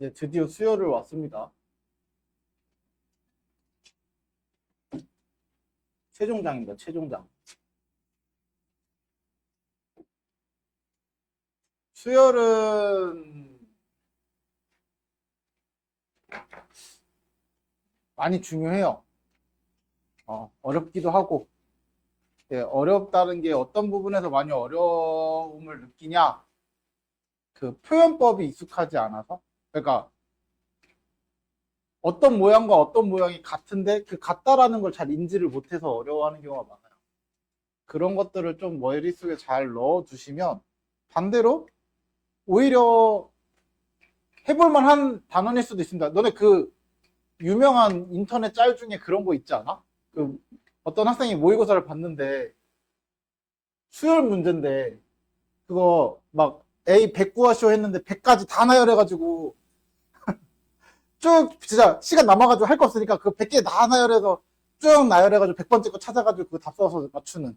이제 드디어 수요를 왔습니다. 최종장입니다. 최종장. 수열은 많이 중요해요. 어렵기도 하고. 어렵다는 게 어떤 부분에서 많이 어려움을 느끼냐? 그 표현법이 익숙하지 않아서. 그러니까 어떤 모양과 어떤 모양이 같은데 그 같다라는 걸 잘 인지를 못해서 어려워하는 경우가 많아요. 그런 것들을 좀 머릿속에 잘 넣어두시면 반대로 오히려 해볼만한 단어일 수도 있습니다. 너네 그 유명한 인터넷 짤 중에 그런 거 있지 않아? 그 어떤 학생이 모의고사를 봤는데 수열 문제인데 그거 막 A 100 구하시오 했는데 100까지 다 나열해가지고 쭉 진짜 시간 남아가지고 할 거 없으니까 그 100개 다 나열해서 쭉 나열해가지고 100번째 거 찾아가지고 그거 답 써서 맞추는.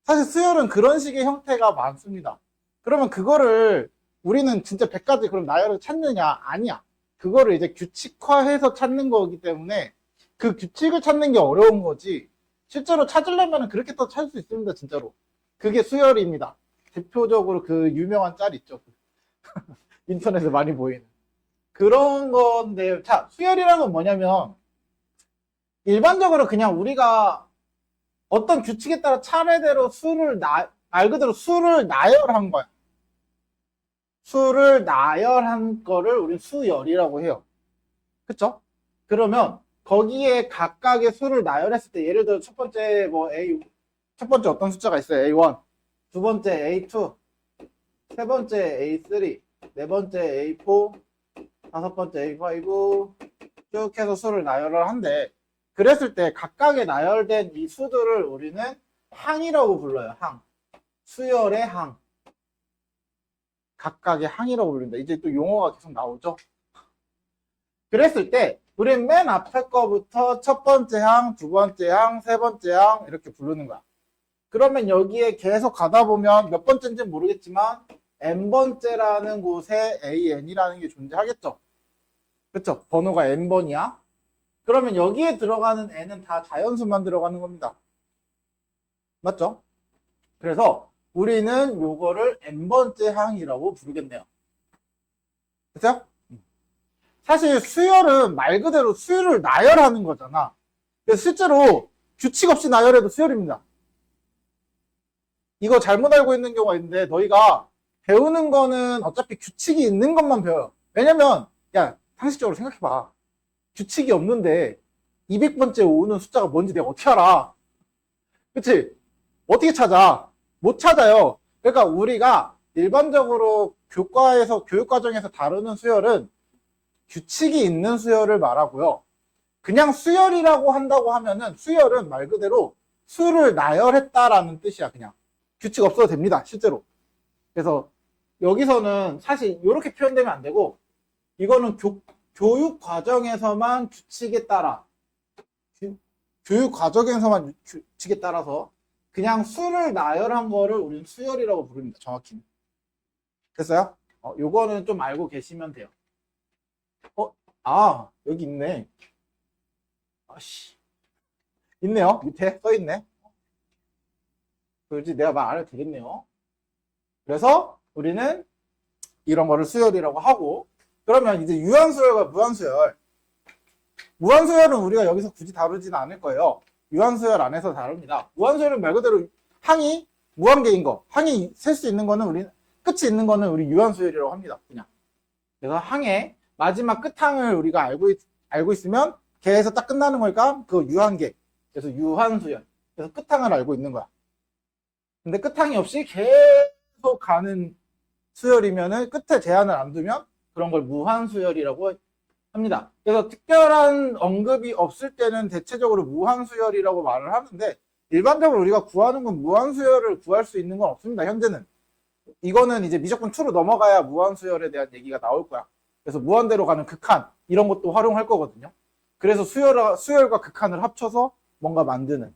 사실 수열은 그런 식의 형태가 많습니다. 그러면 그거를 우리는 진짜 100가지 그럼 나열을 찾느냐? 아니야. 그거를 이제 규칙화해서 찾는 거기 때문에 그 규칙을 찾는 게 어려운 거지. 실제로 찾으려면 그렇게 또 찾을 수 있습니다, 진짜로. 그게 수열입니다. 대표적으로 그 유명한 짤 있죠. 인터넷에 많이 보이는. 그런 건데, 자, 수열이라는 건 뭐냐면, 일반적으로 그냥 우리가 어떤 규칙에 따라 차례대로 말 그대로 수를 나열한 거야. 수를 나열한 거를 우리 수열이라고 해요. 그쵸? 그러면 거기에 각각의 수를 나열했을 때 예를 들어 첫 번째 첫 번째 어떤 숫자가 있어요? A1, 두 번째 A2, 세 번째 A3, 네 번째 A4, 다섯 번째 A5 쭉 해서 수를 나열을 한대. 그랬을 때 각각의 나열된 이 수들을 우리는 항이라고 불러요. 항. 수열의 항. 각각의 항이라고 부른다. 이제 또 용어가 계속 나오죠. 그랬을 때 우리는 맨 앞에 거부터 첫 번째 항, 두 번째 항, 세 번째 항 이렇게 부르는 거야. 그러면 여기에 계속 가다 보면 몇 번째인지는 모르겠지만 n번째라는 곳에 an이라는 게 존재하겠죠. 그렇죠? 번호가 n번이야. 그러면 여기에 들어가는 n은 다 자연수만 들어가는 겁니다. 맞죠? 그래서 우리는 요거를 n번째 항이라고 부르겠네요. 그죠? 사실 수열은 말 그대로 수를 나열하는 거잖아. 그래서 실제로 규칙 없이 나열해도 수열입니다. 이거 잘못 알고 있는 경우가 있는데 너희가 배우는 거는 어차피 규칙이 있는 것만 배워요. 왜냐면 야 상식적으로 생각해봐. 규칙이 없는데 200번째 오는 숫자가 뭔지 내가 어떻게 알아? 그치? 어떻게 찾아? 못 찾아요. 그러니까 우리가 일반적으로 교육과정에서 다루는 수열은 규칙이 있는 수열을 말하고요. 그냥 수열이라고 한다고 하면은 수열은 말 그대로 수를 나열했다라는 뜻이야. 그냥 규칙 없어도 됩니다. 실제로. 그래서 여기서는 사실 이렇게 표현되면 안 되고 이거는 교육 과정에서만 규칙에 따라 교육 과정에서만 규칙에 따라서 그냥 수를 나열한 거를 우리는 수열이라고 부릅니다. 정확히는. 됐어요? 요거는 좀 알고 계시면 돼요. 여기 있네. 아씨. 있네요. 밑에 써있네. 그렇지, 내가 말 안 해도 되겠네요. 그래서 우리는 이런 거를 수열이라고 하고, 그러면 이제 유한수열과 무한수열. 무한수열은 우리가 여기서 굳이 다루지는 않을 거예요. 유한수열 안에서 다룹니다. 무한수열은 말 그대로 항이 무한계인 거. 항이 셀 수 있는 거는 끝이 있는 거는 우리 유한수열이라고 합니다. 그냥. 그래서 항의 마지막 끝항을 우리가 알고 있으면 개에서 딱 끝나는 거니까 그 유한계. 그래서 유한수열. 그래서 끝항을 알고 있는 거야. 근데 끝항이 없이 계속 가는 수열이면은 끝에 제한을 안 두면 그런 걸 무한수열이라고 합니다. 그래서 특별한 언급이 없을 때는 대체적으로 무한수열이라고 말을 하는데 일반적으로 우리가 구하는 건 무한수열을 구할 수 있는 건 없습니다. 현재는. 이거는 이제 미적분 2로 넘어가야 무한수열에 대한 얘기가 나올 거야. 그래서 무한대로 가는 극한 이런 것도 활용할 거거든요. 그래서 수열과 극한을 합쳐서 뭔가 만드는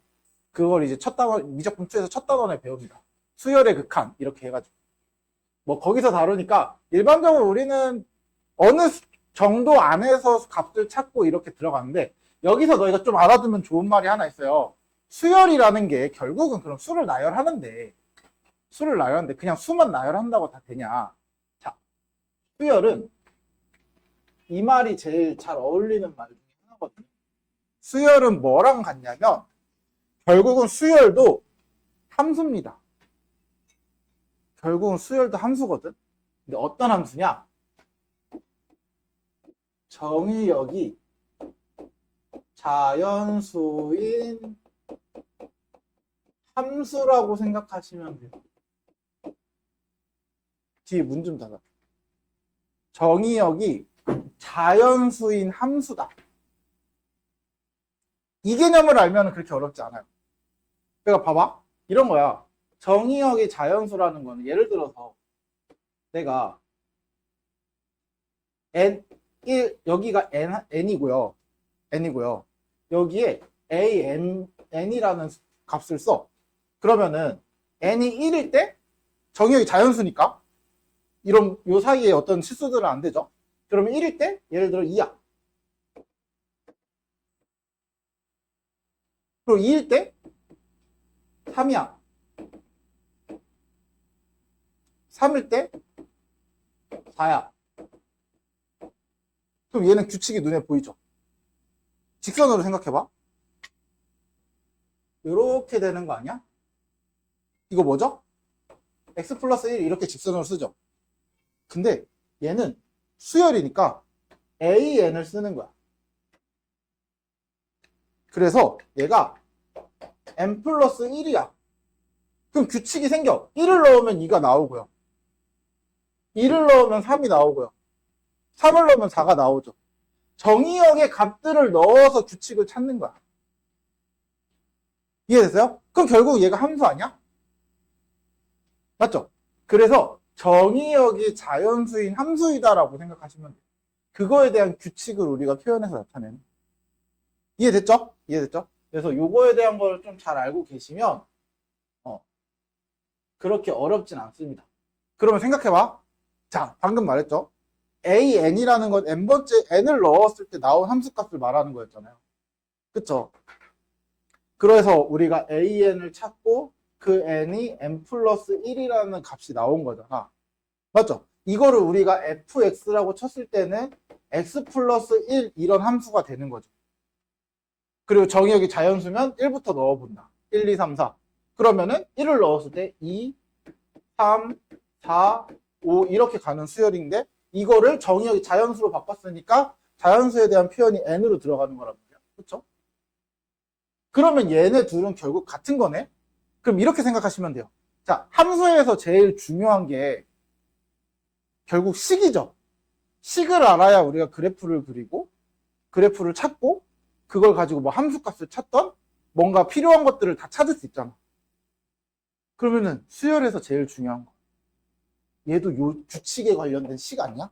그걸 이제 첫 단원 미적분 2에서 첫 단원에 배웁니다. 수열의 극한 이렇게 해가지고 뭐 거기서 다루니까 일반적으로 우리는 어느 정도 안에서 값을 찾고 이렇게 들어가는데, 여기서 너희가 좀 알아두면 좋은 말이 하나 있어요. 수열이라는 게 결국은 그럼 수를 나열하는데 그냥 수만 나열한다고 다 되냐? 자, 수열은 이 말이 제일 잘 어울리는 말 중에 하나거든요. 수열은 뭐랑 같냐면 결국은 수열도 함수입니다. 결국은 수열도 함수거든. 근데 어떤 함수냐? 정의역이 자연수인 함수라고 생각하시면 돼요. 뒤에 문 좀 닫아. 정의역이 자연수인 함수다. 이 개념을 알면 그렇게 어렵지 않아요. 그러니까 봐봐. 이런 거야. 정의역이 자연수라는 거는 예를 들어서 내가 여기가 n이고요. 여기에 n이라는 값을 써. 그러면은 n이 1일 때 정의역이 자연수니까 이런 요 사이에 어떤 실수들은 안 되죠. 그러면 1일 때 예를 들어 2야. 그리고 2일 때 3이야. 3일 때 4야. 그럼 얘는 규칙이 눈에 보이죠? 직선으로 생각해봐. 이렇게 되는 거 아니야? 이거 뭐죠? x 플러스 1 이렇게 직선으로 쓰죠. 근데 얘는 수열이니까 an을 쓰는 거야. 그래서 얘가 n 플러스 1이야. 그럼 규칙이 생겨. 1을 넣으면 2가 나오고요. 2를 넣으면 3이 나오고요. 3을 넣으면 4가 나오죠. 정의역의 값들을 넣어서 규칙을 찾는 거야. 이해됐어요? 그럼 결국 얘가 함수 아니야? 맞죠? 그래서 정의역이 자연수인 함수이다라고 생각하시면 돼요. 그거에 대한 규칙을 우리가 표현해서 나타내는. 이해됐죠? 그래서 요거에 대한 걸 좀 잘 알고 계시면 그렇게 어렵진 않습니다. 그러면 생각해봐. 자, 방금 말했죠? an이라는 건 n번째 n을 넣었을 때 나온 함수값을 말하는 거였잖아요. 그쵸? 그래서 우리가 an을 찾고 그 n이 n 플러스 1이라는 값이 나온 거잖아. 맞죠? 이거를 우리가 fx라고 쳤을 때는 x 플러스 1 이런 함수가 되는 거죠. 그리고 정의역이 자연수면 1부터 넣어본다. 1, 2, 3, 4. 그러면은 1을 넣었을 때 2, 3, 4, 5 이렇게 가는 수열인데 이거를 정의역이 자연수로 바꿨으니까 자연수에 대한 표현이 n으로 들어가는 거란 말이야. 그렇죠? 그러면 얘네 둘은 결국 같은 거네? 그럼 이렇게 생각하시면 돼요. 자, 함수에서 제일 중요한 게 결국 식이죠. 식을 알아야 우리가 그래프를 그리고 그래프를 찾고 그걸 가지고 뭐 함수값을 찾던 뭔가 필요한 것들을 다 찾을 수 있잖아. 그러면은 수열에서 제일 중요한 거. 얘도 요 규칙에 관련된 식 아니야?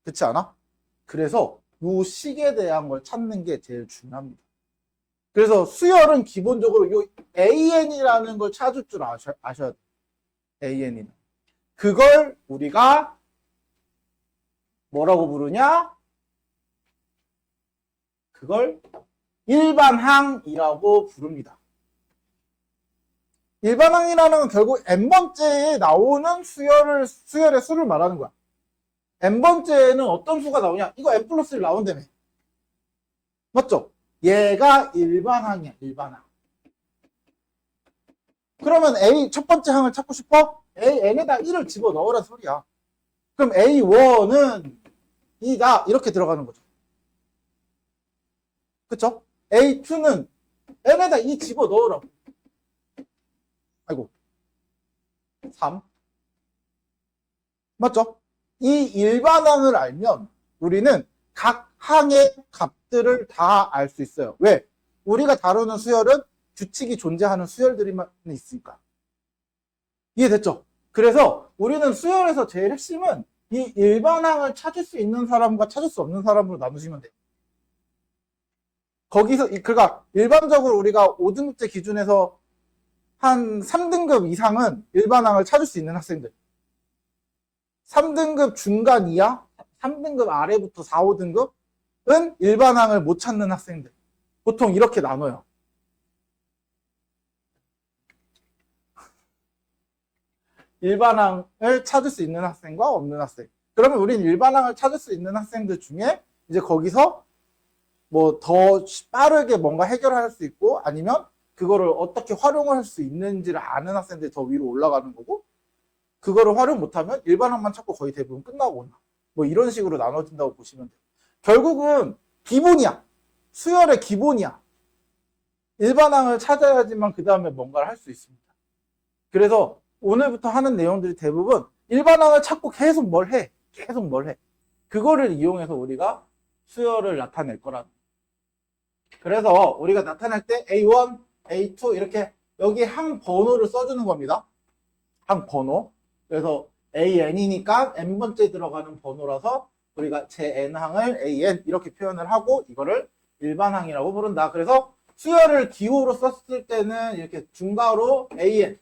그렇지 않아? 그래서 요 식에 대한 걸 찾는 게 제일 중요합니다. 그래서 수열은 기본적으로 요 an이라는 걸 찾을 줄 아셔야 돼요. an이는. 그걸 우리가 뭐라고 부르냐? 그걸 일반항이라고 부릅니다. 일반항이라는 건 결국 n번째에 나오는 수열의 수를 말하는 거야. n번째에는 어떤 수가 나오냐? 이거 n 플러스 1 나온다며. 맞죠? 얘가 일반항이야, 일반항. 그러면 A 첫 번째 항을 찾고 싶어? n에다 1을 집어넣으라 소리야. 그럼 A1은 2다 이렇게 들어가는 거죠. 그쵸? A2는 n에다 2 집어넣으라고. 아이고 3 맞죠? 이 일반항을 알면 우리는 각 항의 값들을 다 알 수 있어요. 왜? 우리가 다루는 수열은 규칙이 존재하는 수열들이만 있으니까. 이해됐죠? 그래서 우리는 수열에서 제일 핵심은 이 일반항을 찾을 수 있는 사람과 찾을 수 없는 사람으로 나누시면 돼요. 거기서 그러니까 일반적으로 우리가 5등급제 기준에서 한 3등급 이상은 일반항을 찾을 수 있는 학생들. 3등급 중간 이하, 3등급 아래부터 4, 5등급은 일반항을 못 찾는 학생들. 보통 이렇게 나눠요. 일반항을 찾을 수 있는 학생과 없는 학생. 그러면 우린 일반항을 찾을 수 있는 학생들 중에 이제 거기서 뭐 더 빠르게 뭔가 해결할 수 있고 아니면 그거를 어떻게 활용할 수 있는지를 아는 학생들이 더 위로 올라가는 거고, 그거를 활용 못하면 일반항만 찾고 거의 대부분 끝나거나 뭐 이런 식으로 나눠진다고 보시면 돼요. 결국은 기본이야. 수열의 기본이야. 일반항을 찾아야지만 그 다음에 뭔가를 할 수 있습니다. 그래서 오늘부터 하는 내용들이 대부분 일반항을 찾고 계속 뭘 해. 계속 뭘 해. 그거를 이용해서 우리가 수열을 나타낼 거라는. 그래서 우리가 나타낼 때 A1, A2 이렇게 여기 항 번호를 써주는 겁니다. 항 번호. 그래서 AN이니까 n번째 들어가는 번호라서 우리가 제 n항을 AN 이렇게 표현을 하고 이거를 일반항이라고 부른다. 그래서 수열을 기호로 썼을 때는 이렇게 중괄호 AN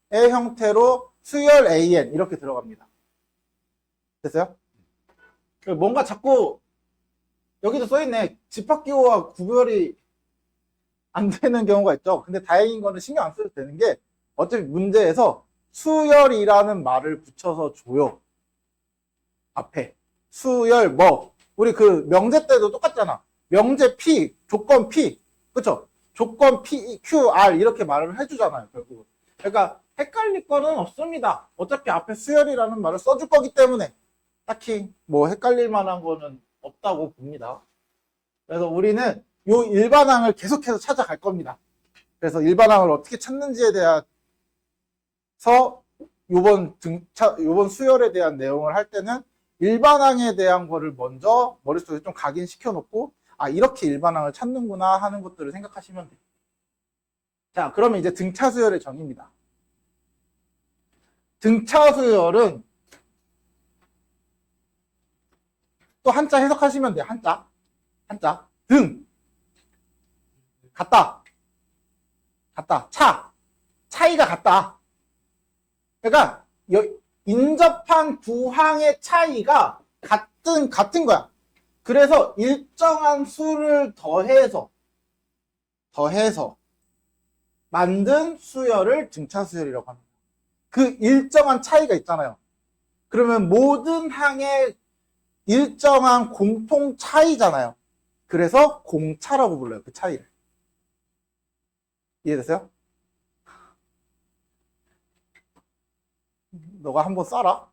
의 형태로 수열 AN 이렇게 들어갑니다. 됐어요? 뭔가 자꾸 여기도 써있네. 집합기호와 구별이 안 되는 경우가 있죠. 근데 다행인 거는 신경 안 써도 되는 게 어차피 문제에서 수열이라는 말을 붙여서 줘요. 앞에 수열 뭐 우리 그 명제 때도 똑같잖아. 명제 P, 조건 P, 그쵸? 조건 P, Q, R 이렇게 말을 해주잖아요. 결국은. 그러니까 헷갈릴 거는 없습니다. 어차피 앞에 수열이라는 말을 써줄 거기 때문에 딱히 뭐 헷갈릴 만한 거는 없다고 봅니다. 그래서 우리는 요 일반항을 계속해서 찾아갈 겁니다. 그래서 일반항을 어떻게 찾는지에 대해서 요번 수열에 대한 내용을 할 때는 일반항에 대한 거를 먼저 머릿속에 좀 각인시켜 놓고 아 이렇게 일반항을 찾는구나 하는 것들을 생각하시면 돼요. 자, 그러면 이제 등차 수열의 정의입니다. 등차 수열은 또 한자 해석하시면 돼요. 한자 등 같다 차이가 같다. 그러니까 인접한 두 항의 차이가 같은 거야. 그래서 일정한 수를 더해서 만든 수열을 등차 수열이라고 합니다. 그 일정한 차이가 있잖아요. 그러면 모든 항의 일정한 공통 차이잖아요. 그래서 공차라고 불러요. 그 차이를. 이해됐어요? 너가 한번 써라.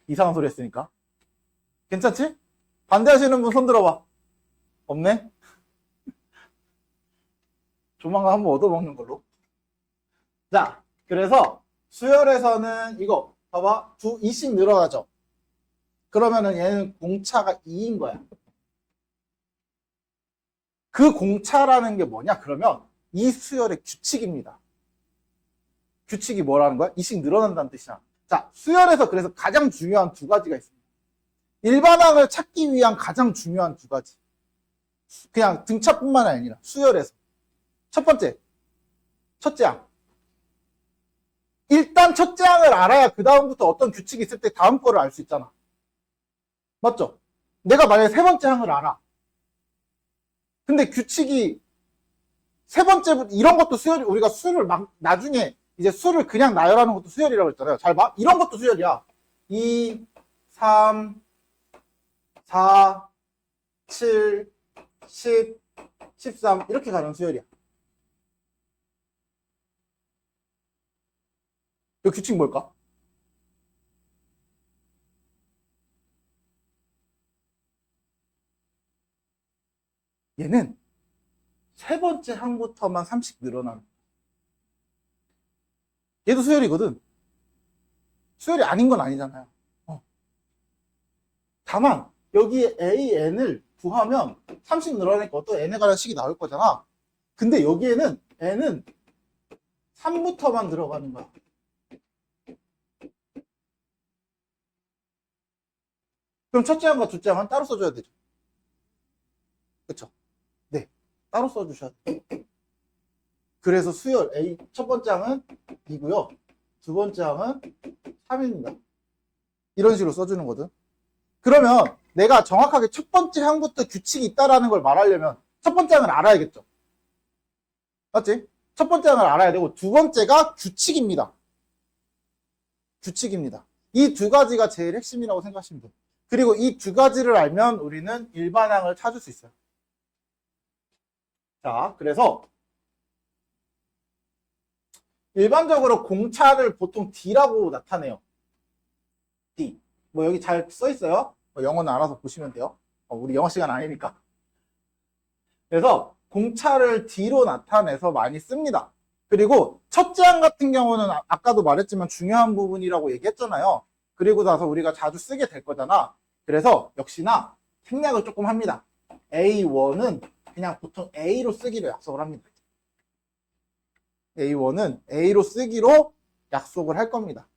이상한 소리 했으니까. 괜찮지? 반대하시는 분 손 들어봐. 없네? 조만간 한번 얻어먹는 걸로. 자, 그래서 수열에서는 이거 봐봐. 2씩 늘어나죠. 그러면은 얘는 공차가 2인 거야. 그 공차라는 게 뭐냐? 그러면 이 수열의 규칙입니다. 규칙이 뭐라는 거야? 2씩 늘어난다는 뜻이야. 자, 수열에서 그래서 가장 중요한 두 가지가 있습니다. 일반항을 찾기 위한 가장 중요한 두 가지. 그냥 등차뿐만 아니라 수열에서. 첫 번째, 첫째 항. 일단 첫째 항을 알아야 그 다음부터 어떤 규칙이 있을 때 다음 거를 알 수 있잖아. 맞죠? 내가 만약에 세 번째 항을 알아. 근데 규칙이 세 번째부터 이런 것도 수열이 우리가 수를 막 나중에 이제 수를 그냥 나열하는 것도 수열이라고 했잖아요. 잘 봐. 이런 것도 수열이야. 2, 3, 4, 7, 10, 13 이렇게 가는 수열이야. 이 규칙 뭘까? 얘는 세 번째 항부터만 3씩 늘어나는. 얘도 수열이거든. 수열이 아닌 건 아니잖아요. 다만 여기에 AN을 구하면 3씩 늘어나니까 또 N에 관한 식이 나올 거잖아. 근데 여기에는 N은 3부터만 들어가는 거야. 그럼 첫째 항과 둘째 항은 따로 써줘야 되죠. 그쵸? 네. 따로 써주셔야 돼요. 그래서 수열 A 첫 번째 항은 2고요. 두 번째 항은 3입니다. 이런 식으로 써주는 거든. 그러면 내가 정확하게 첫 번째 항부터 규칙이 있다라는 걸 말하려면 첫 번째 항을 알아야겠죠. 맞지? 첫 번째 항을 알아야 되고 두 번째가 규칙입니다. 규칙입니다. 이 두 가지가 제일 핵심이라고 생각하시면 돼요. 그리고 이 두 가지를 알면 우리는 일반항을 찾을 수 있어요. 자, 그래서 일반적으로 공차를 보통 D라고 나타내요. D. 뭐 여기 잘 써 있어요. 영어는 알아서 보시면 돼요. 우리 영어 시간 아니니까. 그래서 공차를 D로 나타내서 많이 씁니다. 그리고 첫째 항 같은 경우는 아까도 말했지만 중요한 부분이라고 얘기했잖아요. 그리고 나서 우리가 자주 쓰게 될 거잖아. 그래서 역시나 생략을 조금 합니다. A1은 그냥 보통 A로 쓰기로 약속을 합니다. A1은 A로 쓰기로 약속을 할 겁니다.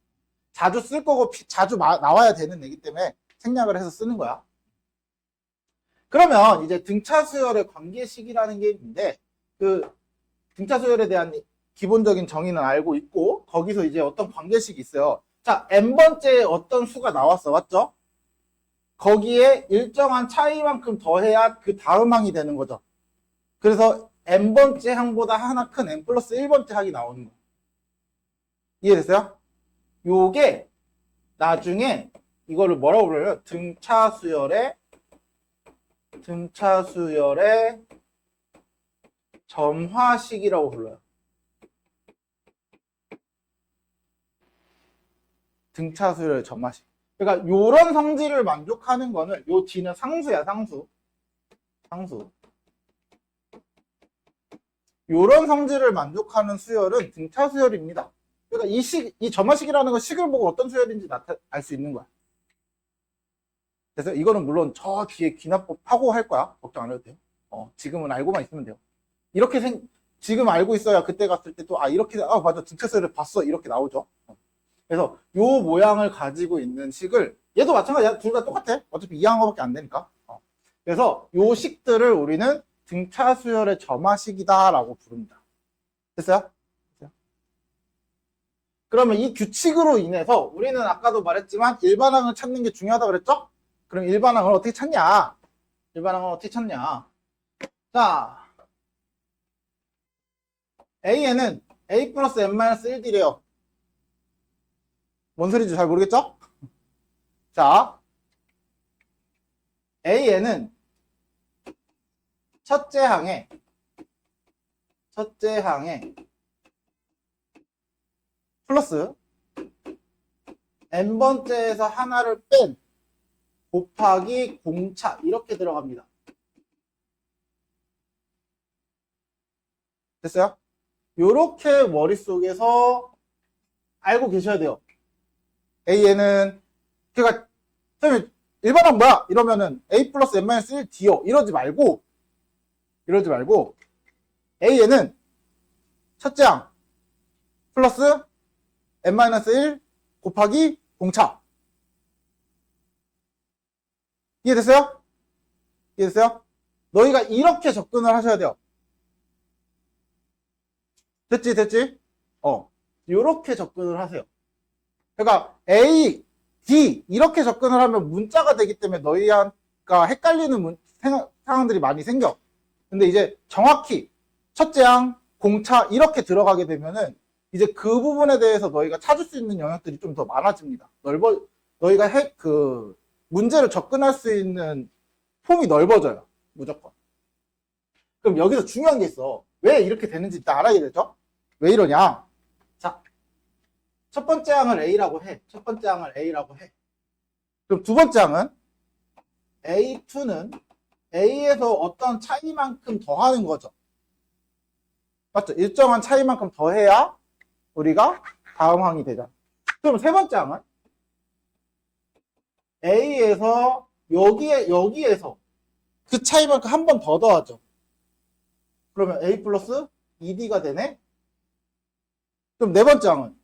자주 쓸 거고 자주 나와야 되는 애기 때문에 생략을 해서 쓰는 거야. 그러면 이제 등차 수열의 관계식이라는 게 있는데 그 등차 수열에 대한 기본적인 정의는 알고 있고 거기서 이제 어떤 관계식이 있어요. 자, n번째 어떤 수가 나왔어. 맞죠? 거기에 일정한 차이만큼 더해야 그 다음 항이 되는 거죠. 그래서 n번째 항보다 하나 큰 n 플러스 1번째 항이 나오는 거예요. 이해됐어요? 요게 나중에 이거를 뭐라고 불러요? 등차 수열의 점화식이라고 불러요. 등차 수열의 점화식. 그러니까 요런 성질을 만족하는 거는 요 D는 상수야, 상수. 요런 성질을 만족하는 수열은 등차 수열입니다. 그러니까 이 점화식이라는 건 식을 보고 어떤 수열인지 알 수 있는 거야. 그래서 이거는 물론 저 뒤에 귀납법하고 할 거야. 걱정 안 해도 돼요. 지금은 알고만 있으면 돼요. 지금 알고 있어야 그때 갔을 때 또 이렇게 맞아 등차 수열을 봤어 이렇게 나오죠. 그래서 요 모양을 가지고 있는 식을 얘도 마찬가지야. 둘 다 똑같아. 어차피 이항어밖에 안 되니까. 그래서 요 식들을 우리는 등차 수열의 점화식이다라고 부릅니다. 됐어요? 그러면 이 규칙으로 인해서 우리는 아까도 말했지만 일반항을 찾는 게 중요하다 그랬죠? 그럼 일반항을 어떻게 찾냐? 자, A에는 A 플러스 N-1D래요. 뭔 소리인지 잘 모르겠죠? 자, A에는 첫째 항에 플러스 n번째에서 하나를 뺀 곱하기 공차 이렇게 들어갑니다. 됐어요? 요렇게 머릿속에서 알고 계셔야 돼요. A에는 그러니까 선생님 일반항 뭐야? 이러면은 A 플러스 n-1D요. 이러지 말고 A에는 첫째 항 플러스 n-1 곱하기 공차. 이해됐어요? 너희가 이렇게 접근을 하셔야 돼요. 됐지? 요렇게 접근을 하세요. 그러니까 A, D 이렇게 접근을 하면 문자가 되기 때문에 너희가 헷갈리는 상황들이 많이 생겨. 근데 이제 정확히 첫째 항, 공차 이렇게 들어가게 되면은 이제 그 부분에 대해서 너희가 찾을 수 있는 영역들이 좀 더 많아집니다. 너희가 문제를 접근할 수 있는 폼이 넓어져요. 무조건. 그럼 여기서 중요한 게 있어. 왜 이렇게 되는지 일단 알아야 되죠? 왜 이러냐? 자, 첫 번째 항을 A라고 해. 그럼 두 번째 항은 A2는 A에서 어떤 차이만큼 더하는 거죠. 맞죠? 일정한 차이만큼 더해야 우리가 다음 항이 되죠. 그럼 세 번째 항은 A에서 여기에서 그 차이만큼 한 번 더 더하죠. 그러면 A 플러스 2D가 되네? 그럼 네 번째 항은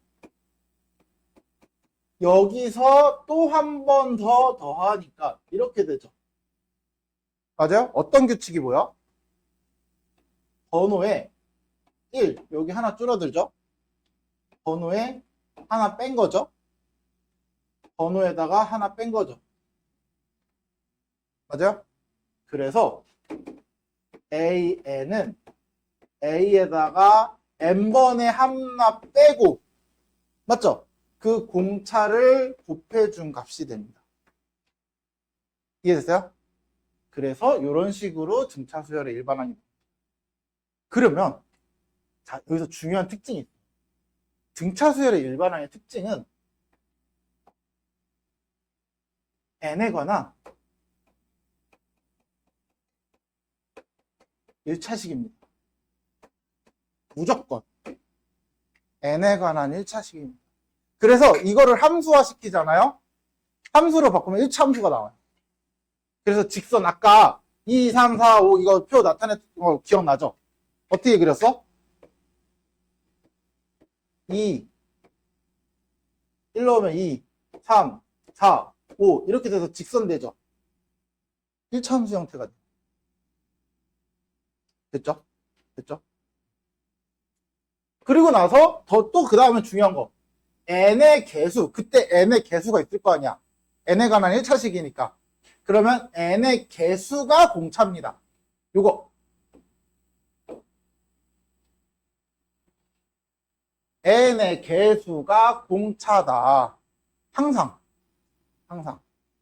여기서 또 한 번 더 더하니까 이렇게 되죠. 맞아요? 어떤 규칙이 뭐야? 번호에 1, 여기 하나 줄어들죠? 번호에 하나 뺀 거죠? 번호에다가 하나 뺀 거죠. 맞아요? 그래서 AN은 A에다가 n번의 하나 빼고, 맞죠? 그 공차를 곱해준 값이 됩니다. 이해됐어요? 그래서 이런 식으로 등차 수열의 일반항이 됩니다. 그러면 자, 여기서 중요한 특징이 있어요. 등차 수열의 일반항의 특징은 n에 관한 1차식입니다. 무조건 n에 관한 1차식입니다. 그래서 이거를 함수화 시키잖아요. 함수로 바꾸면 1차 함수가 나와요. 그래서 직선 아까 2, 3, 4, 5 이거 표 나타냈던 거 기억나죠? 어떻게 그렸어? 2 1로 오면 2, 3, 4, 5 이렇게 돼서 직선되죠. 1차 함수 형태가 돼. 됐죠? 됐죠? 그리고 나서 또 그 다음에 중요한 거 n의 개수, 그때 n의 개수가 있을 거 아니야. n에 관한 1차식이니까. 그러면 n의 개수가 공차입니다. 요거 n의 개수가 공차다. 항상.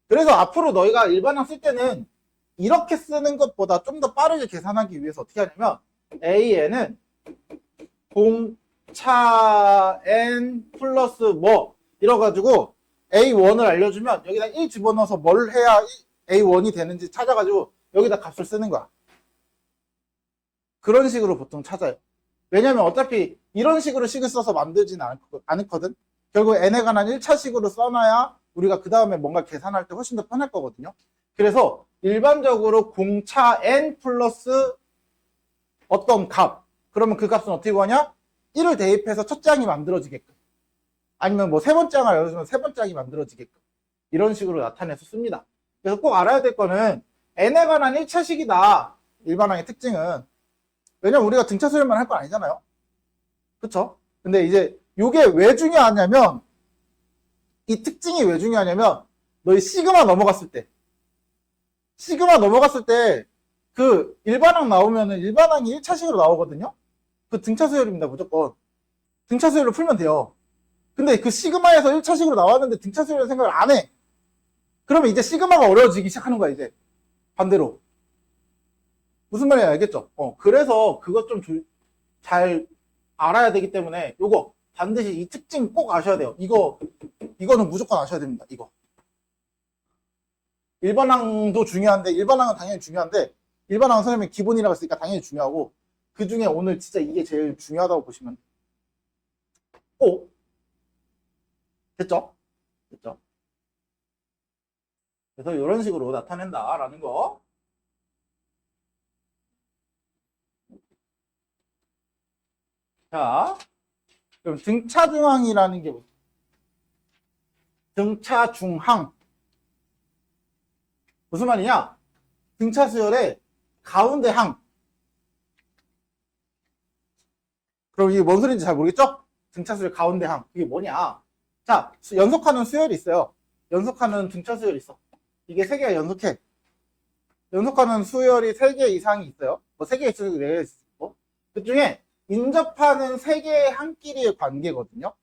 그래서 앞으로 너희가 일반항 쓸 때는 이렇게 쓰는 것보다 좀 더 빠르게 계산하기 위해서 어떻게 하냐면 AN은 공차 N 플러스 뭐 이래가지고 A1을 알려주면 여기다 1 집어넣어서 뭘 해야 A1이 되는지 찾아가지고 여기다 값을 쓰는 거야. 그런 식으로 보통 찾아요. 왜냐면 어차피 이런 식으로 식을 써서 만들지는 않거든. 결국 n에 관한 1차식으로 써놔야 우리가 그 다음에 뭔가 계산할 때 훨씬 더 편할 거거든요. 그래서 일반적으로 공차 n 플러스 어떤 값, 그러면 그 값은 어떻게 구하냐? 1을 대입해서 첫째 항이 만들어지게끔, 아니면 뭐 세 번째 항을 열어주면 세 번째 항이 만들어지게끔, 이런 식으로 나타내서 씁니다. 그래서 꼭 알아야 될 거는 n에 관한 1차식이다. 일반항의 특징은. 왜냐면 우리가 등차 수열만 할 건 아니잖아요. 그쵸? 근데 이제 이게 왜 중요하냐면, 이 특징이 왜 중요하냐면 너희 시그마 넘어갔을 때 그 일반항 나오면은 일반항이 1차식으로 나오거든요. 그 등차 수열입니다. 무조건 등차 수열로 풀면 돼요. 근데 그 시그마에서 1차식으로 나왔는데 등차 수열을 생각을 안 해. 그러면 이제 시그마가 어려워지기 시작하는 거야. 이제 반대로. 무슨 말인지 알겠죠? 그래서 그것 좀 잘 알아야 되기 때문에 요거 반드시 이 특징 꼭 아셔야 돼요. 이거는 무조건 아셔야 됩니다. 이거. 일반항도 중요한데, 일반항은 당연히 중요한데, 일반항은 선생님이 기본이라고 했으니까 당연히 중요하고, 그 중에 오늘 진짜 이게 제일 중요하다고 보시면 오! 됐죠? 됐죠? 그래서 이런 식으로 나타낸다라는 거. 자, 그럼 등차중항이라는 게 뭐죠? 등차중항. 무슨 말이냐? 등차 수열의 가운데 항. 그럼 이게 뭔 소리인지 잘 모르겠죠? 등차 수열 가운데 항. 그게 뭐냐? 자, 연속하는 수열이 있어요. 연속하는 등차 수열이 있어. 이게 3개가 연속해. 연속하는 수열이 3개 이상이 있어요. 뭐 3개 있어도 4개 있고. 그 중에 인접하는 3개의 항끼리의 관계거든요.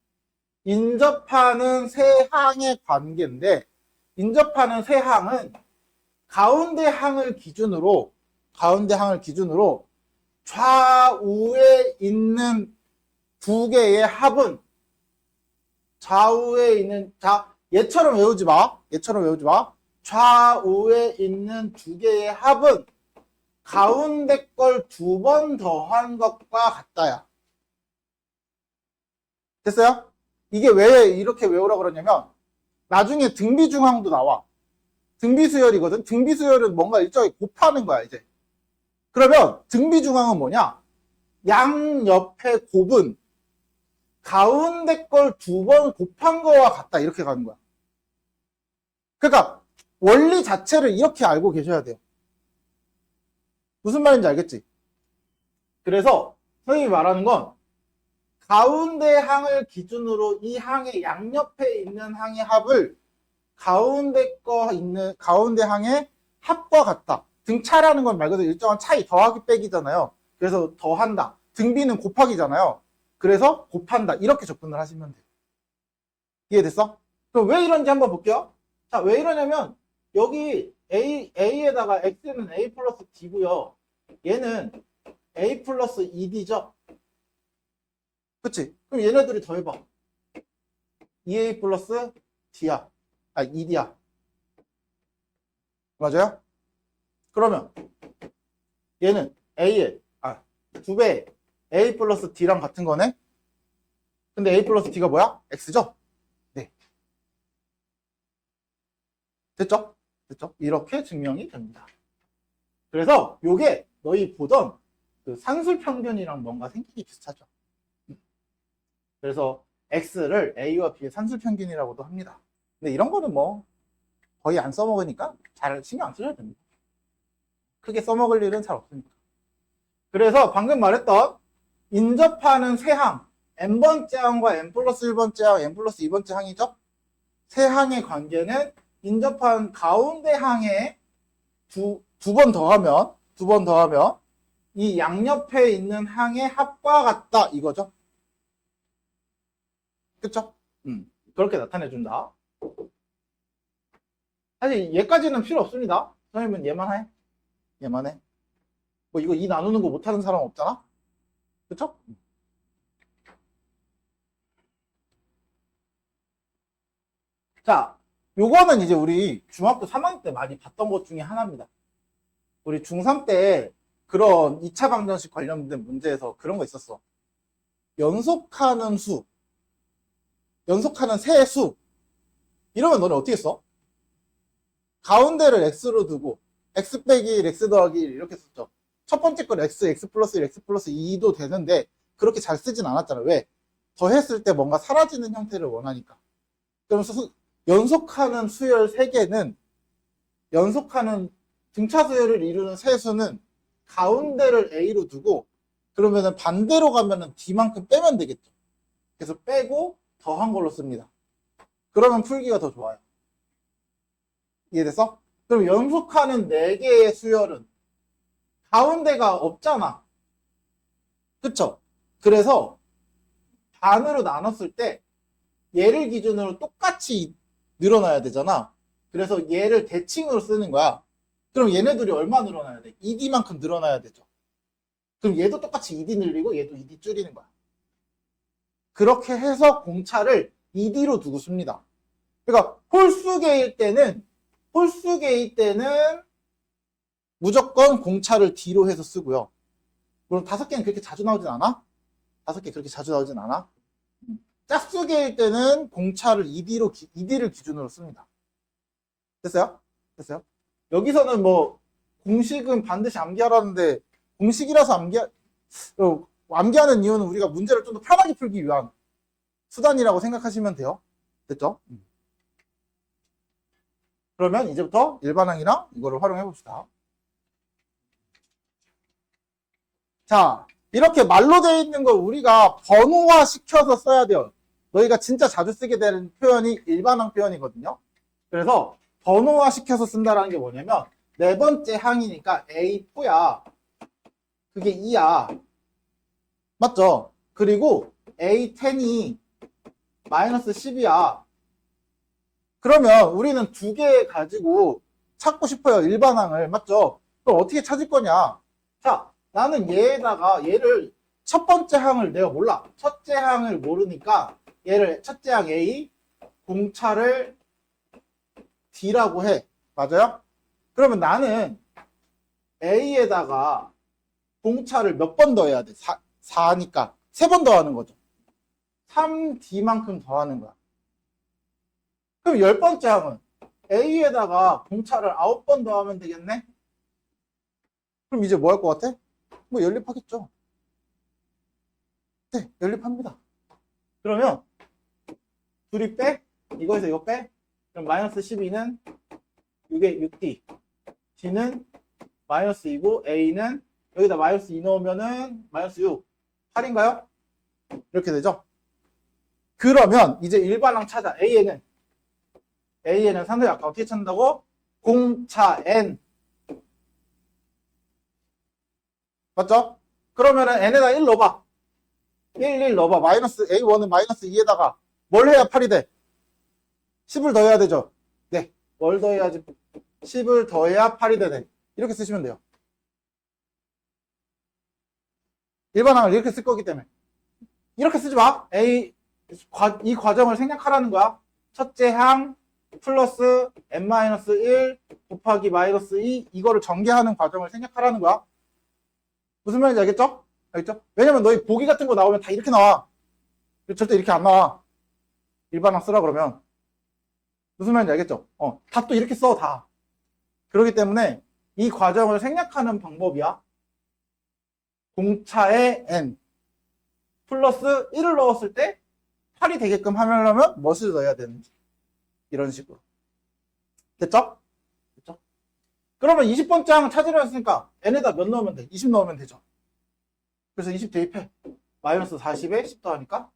인접하는 세 항의 관계인데, 인접하는 세 항은 가운데 항을 기준으로 좌우에 있는 2개의 합은, 좌우에 있는, 자, 얘처럼 외우지 마. 좌우에 있는 2개의 합은 가운데 걸 2번 더한 것과 같다야. 됐어요? 이게 왜 이렇게 외우라고 그러냐면 나중에 등비중항도 나와. 등비수열이거든. 등비수열은 뭔가 일정하게 곱하는 거야 이제. 그러면 등비중항은 뭐냐? 양옆의 곱은 가운데 걸 2번 곱한 거와 같다. 이렇게 가는 거야. 그러니까 원리 자체를 이렇게 알고 계셔야 돼요. 무슨 말인지 알겠지? 그래서 선생님이 말하는 건 가운데 항을 기준으로 이 항의 양옆에 있는 항의 합을 가운데 거 있는 가운데 항의 합과 같다. 등차라는 건 말 그대로 일정한 차이 더하기 빼기잖아요. 그래서 더한다. 등비는 곱하기잖아요. 그래서 곱한다. 이렇게 접근을 하시면 돼요. 이해됐어? 그럼 왜 이런지 한번 볼게요. 자, 왜 이러냐면 여기 A에다가 X는 A 플러스 D고요. 얘는 A 플러스 2D죠? 그치? 그럼 얘네들이 더해봐. 2A 플러스 D야. 2D야. 맞아요? 그러면 얘는 A에 2배 A 플러스 D랑 같은 거네? 근데 A 플러스 D가 뭐야? X죠? 네. 됐죠? 됐죠? 이렇게 증명이 됩니다. 그래서 요게 너희 보던 그 산술평균이랑 뭔가 생기기 비슷하죠. 그래서 X를 A와 B의 산술평균이라고도 합니다. 근데 이런 거는 뭐 거의 안 써먹으니까 잘 신경 안 쓰셔도 됩니다. 크게 써먹을 일은 잘 없으니까. 그래서 방금 말했던 인접하는 세항 n번째 항과 n 플러스 1번째 항, n 플러스 2번째 항이죠. 세 항의 관계는 인접한 가운데 항에 두 번 더하면 이 양옆에 있는 항의 합과 같다 이거죠. 그쵸? 그렇게 나타내준다. 사실 얘까지는 필요 없습니다. 선생님은 얘만 해. 얘만 해. 뭐 이거 2 나누는 거 못하는 사람 없잖아? 그쵸? 자, 요거는 이제 우리 중학교 3학년 때 많이 봤던 것 중에 하나입니다. 우리 중3 때 그런 2차 방정식 관련된 문제에서 그런 거 있었어. 연속하는 수, 연속하는 세 수. 이러면 너는 어떻게 써? 가운데를 x로 두고 x 빼기 1, x 더하기 1 이렇게 썼죠. 첫 번째 건 x 플러스 1, x 플러스 2도 되는데 그렇게 잘 쓰진 않았잖아. 왜? 더했을 때 뭔가 사라지는 형태를 원하니까. 그러면서 연속하는 수열 3개는 연속하는 등차 수열을 이루는 세 수는 가운데를 a로 두고 그러면은 반대로 가면은 d만큼 빼면 되겠죠. 그래서 빼고 더한 걸로 씁니다. 그러면 풀기가 더 좋아요. 이해됐어? 그럼 연속하는 4개의 수열은 가운데가 없잖아. 그쵸? 그래서 반으로 나눴을 때 얘를 기준으로 똑같이 늘어나야 되잖아. 그래서 얘를 대칭으로 쓰는 거야. 그럼 얘네들이 얼마 늘어나야 돼? 2D만큼 늘어나야 되죠. 그럼 얘도 똑같이 2D 늘리고 얘도 2D 줄이는 거야. 그렇게 해서 공차를 2D로 두고 씁니다. 그러니까 홀수계일 때는 무조건 공차를 D로 해서 쓰고요. 물론 5개는 그렇게 자주 나오진 않아? 5개 그렇게 자주 나오진 않아? 짝수계일 때는 공차를 2D를 기준으로 씁니다. 됐어요? 됐어요? 여기서는 뭐 공식은 반드시 암기하라는데 공식이라서 암기하는 이유는 우리가 문제를 좀 더 편하게 풀기 위한 수단이라고 생각하시면 돼요. 됐죠? 그러면 이제부터 일반항이랑 이거를 활용해 봅시다. 자, 이렇게 말로 되어 있는 걸 우리가 번호화 시켜서 써야 돼요. 너희가 진짜 자주 쓰게 되는 표현이 일반항 표현이거든요. 그래서 번호화 시켜서 쓴다는 게 뭐냐면 4번째 항이니까 A4야. 그게 2야. 맞죠? 그리고 A10이 마이너스 10이야. 그러면 우리는 2개 가지고 찾고 싶어요. 일반항을. 맞죠? 그럼 어떻게 찾을 거냐? 자, 나는 얘를 첫 번째 항을 내가 몰라. 첫째 항을 모르니까 얘를 첫째 항 A, 공차를 D라고 해. 맞아요? 그러면 나는 A에다가 공차를 몇 번 더해야 돼? 4니까 3번 더하는 거죠. 3D만큼 더하는 거야. 그럼 10번째 항은 A에다가 공차를 9번 더하면 되겠네? 그럼 이제 뭐 할 것 같아? 뭐 연립하겠죠. 네, 연립합니다. 그러면 둘이 빼? 이거에서 이거 빼? 그럼 마이너스 12는 6에 6D. D는 마이너스 2고 A는 여기다 마이너스 2 넣으면은 마이너스 6. 8인가요? 이렇게 되죠? 그러면 이제 일반항 찾아. A에는 AN은 산소의 아까 어떻게 찾는다고? 공차 N. 맞죠? 그러면은 N에다 1 넣어봐. 1 넣어봐. 마이너스 A1은 마이너스 2에다가 뭘 해야 8이 돼? 10을 더해야 되죠? 네. 뭘 더해야지? 10을 더해야 8이 되네. 이렇게 쓰시면 돼요. 일반항을 이렇게 쓸 거기 때문에. 이렇게 쓰지 마. 이 과정을 생략하라는 거야. 첫째 항 플러스 n-1 곱하기 마이너스 2 이거를 전개하는 과정을 생략하라는 거야. 무슨 말인지 알겠죠? 알겠죠? 왜냐면 너희 보기 같은 거 나오면 다 이렇게 나와. 절대 이렇게 안 나와. 일반항 쓰라 그러면. 무슨 말인지 알겠죠? 다 또 이렇게 써, 다. 그렇기 때문에 이 과정을 생략하는 방법이야. 공차에 n 플러스 1을 넣었을 때 8이 되게끔 하려면 무엇을 넣어야 되는지. 이런 식으로. 됐죠? 됐죠? 그러면 20번째 항 찾으려 했으니까 n에다 몇 넣으면 돼? 20 넣으면 되죠. 그래서 20 대입해. 마이너스 40에 10 더하니까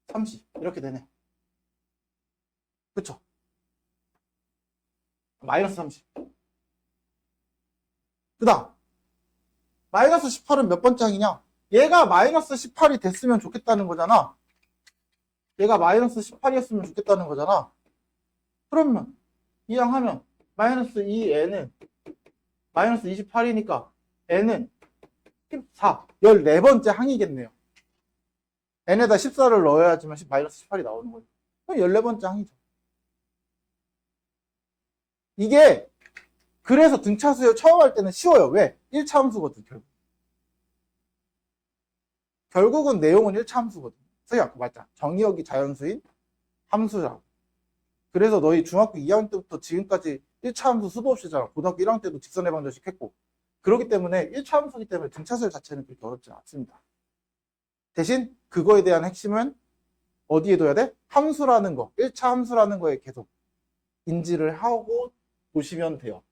30. 이렇게 되네. 그쵸? 마이너스 30. 그 다음 마이너스 18은 몇 번째 항이냐? 얘가 마이너스 18이 됐으면 좋겠다는 거잖아. 얘가 마이너스 18이었으면 좋겠다는 거잖아. 그러면 이 항 하면 마이너스 2n은 마이너스 28이니까 n은 14, 14번째 항이겠네요. n에다 14를 넣어야지만 마이너스 18이 나오는 거예요. 그럼 14번째 항이죠. 이게 그래서 등차수열 처음 할 때는 쉬워요. 왜? 1차 함수거든, 결국은 내용은 1차 함수거든. 선생님 아까 말했잖아. 정의역이 자연수인 함수라고. 그래서 너희 중학교 2학년 때부터 지금까지 1차 함수 수도 없이 잖아. 고등학교 1학년 때도 직선의 방정식 했고. 그렇기 때문에 1차 함수이기 때문에 등차수열 자체는 그렇게 어렵지 않습니다. 대신 그거에 대한 핵심은 어디에 둬야 돼? 함수라는 거, 1차 함수라는 거에 계속 인지를 하고 보시면 돼요.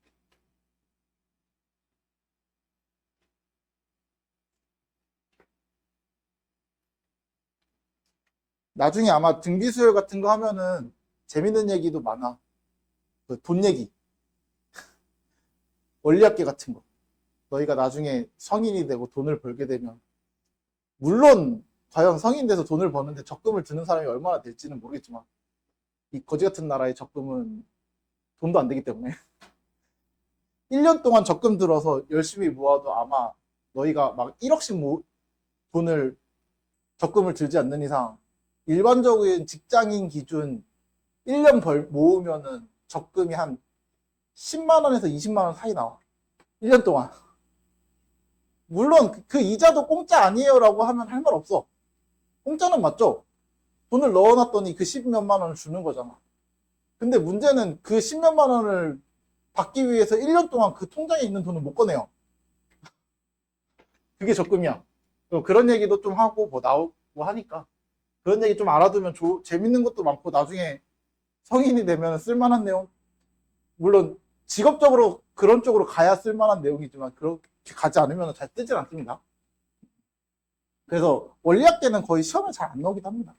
나중에 아마 등비수열 같은 거 하면은 재밌는 얘기도 많아. 그 돈 얘기. 원리합계 같은 거. 너희가 나중에 성인이 되고 돈을 벌게 되면 물론 과연 성인 돼서 돈을 버는데 적금을 드는 사람이 얼마나 될지는 모르겠지만 이 거지 같은 나라의 적금은 돈도 안 되기 때문에 1년 동안 적금 들어서 열심히 모아도 아마 너희가 막 1억씩 돈을 적금을 들지 않는 이상 일반적인 직장인 기준 1년 모으면은 적금이 한 10만 원에서 20만 원 사이 나와. 1년 동안. 물론 그 이자도 공짜 아니에요라고 하면 할 말 없어. 공짜는 맞죠? 돈을 넣어놨더니 그 10몇만 원을 주는 거잖아. 근데 문제는 그 10몇만 원을 받기 위해서 1년 동안 그 통장에 있는 돈을 못 꺼내요. 그게 적금이야. 그런 얘기도 좀 하고 뭐 나오고 하니까 그런 얘기 좀 알아두면 재밌는 것도 많고 나중에 성인이 되면 쓸만한 내용, 물론 직업적으로 그런 쪽으로 가야 쓸만한 내용이지만 그렇게 가지 않으면 잘 뜨진 않습니다. 그래서 원리학계는 거의 시험에 잘 안 나오기도 합니다.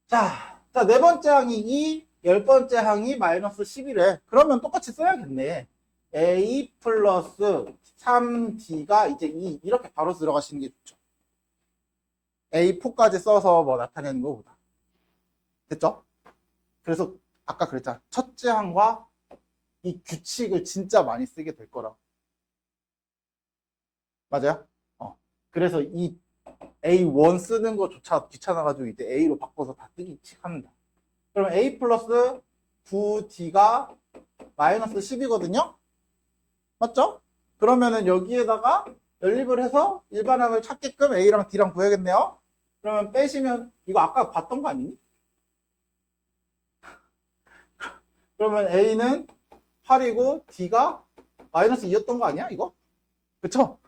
자, 네 번째 항이 2, 10번째 항이 마이너스 11에 그러면 똑같이 써야겠네. A 플러스 3D가 이제 2 이렇게 바로 들어가시는 게 좋죠. A4까지 써서 뭐 나타내는 것보다. 됐죠? 그래서 아까 그랬잖아. 첫째 항과 이 규칙을 진짜 많이 쓰게 될 거라고. 맞아요? 그래서 이 A1 쓰는 거조차 귀찮아가지고 이제 A로 바꿔서 다 뜨기 합니다. 그럼 A 플러스 9D가 마이너스 10이거든요? 맞죠? 그러면은 여기에다가 연립을 해서 일반항을 찾게끔 A랑 D랑 구해야겠네요? 그러면 빼시면 이거 아까 봤던 거 아니니? 그러면 A는 8이고 D가 마이너스 2였던 거 아니야 이거? 그쵸?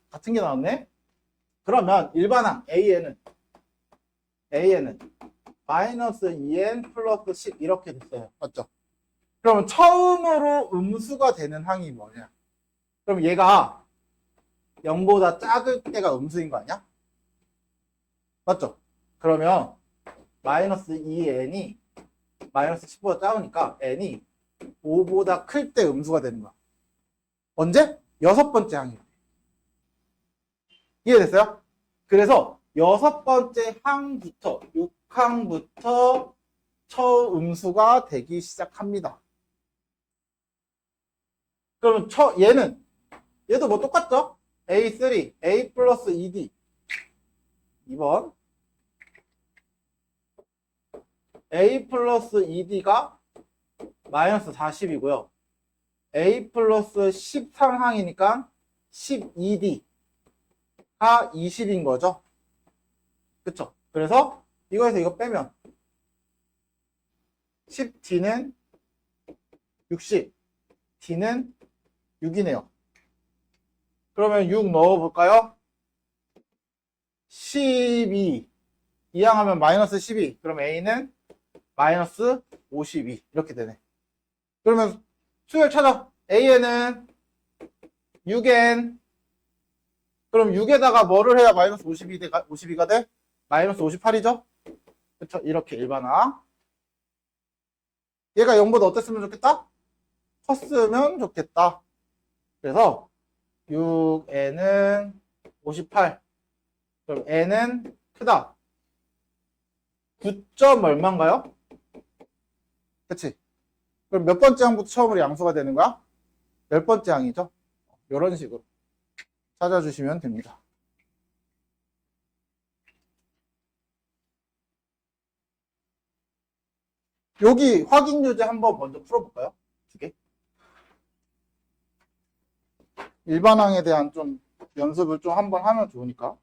같은 게 나왔네. 그러면 일반항 A는 마이너스 2n 플러스 10 이렇게 됐어요. 맞죠? 그러면 처음으로 음수가 되는 항이 뭐냐? 그럼 얘가 0보다 작을 때가 음수인 거 아니야? 맞죠? 그러면 마이너스 2n이 마이너스 10보다 작으니까 n이 5보다 클 때 음수가 되는 거야. 언제? 여섯 번째 항일 때. 이해됐어요? 그래서 여섯 번째 항부터 6항부터 처음수가 되기 시작합니다. 그러면 얘도 뭐 똑같죠? A3, A 플러스 2D 2번 A 플러스 2D가 마이너스 40이고요. A 플러스 13항이니까 12D가 20인 거죠. 그쵸? 그래서 이거에서 이거 빼면 10D는 60, D는 6이네요. 그러면 6 넣어볼까요? 12 이항하면 마이너스 12. 그럼 A는 마이너스 52 이렇게 되네. 그러면 수열 찾아. A에는 6n. 그럼 6에다가 뭐를 해야 마이너스 52가 돼? 마이너스 58이죠? 그쵸? 이렇게 일반화. 얘가 0보다 어땠으면 좋겠다? 컸으면 좋겠다. 그래서 6n은 58. 그럼 n은 크다. 9점 얼마인가요? 그치? 그럼 몇 번째 항부터 처음으로 양수가 되는 거야? 10번째 항이죠? 이런 식으로 찾아주시면 됩니다. 여기 확인 유제 한번 먼저 풀어볼까요? 두 개. 일반항에 대한 좀 연습을 좀 한번 하면 좋으니까.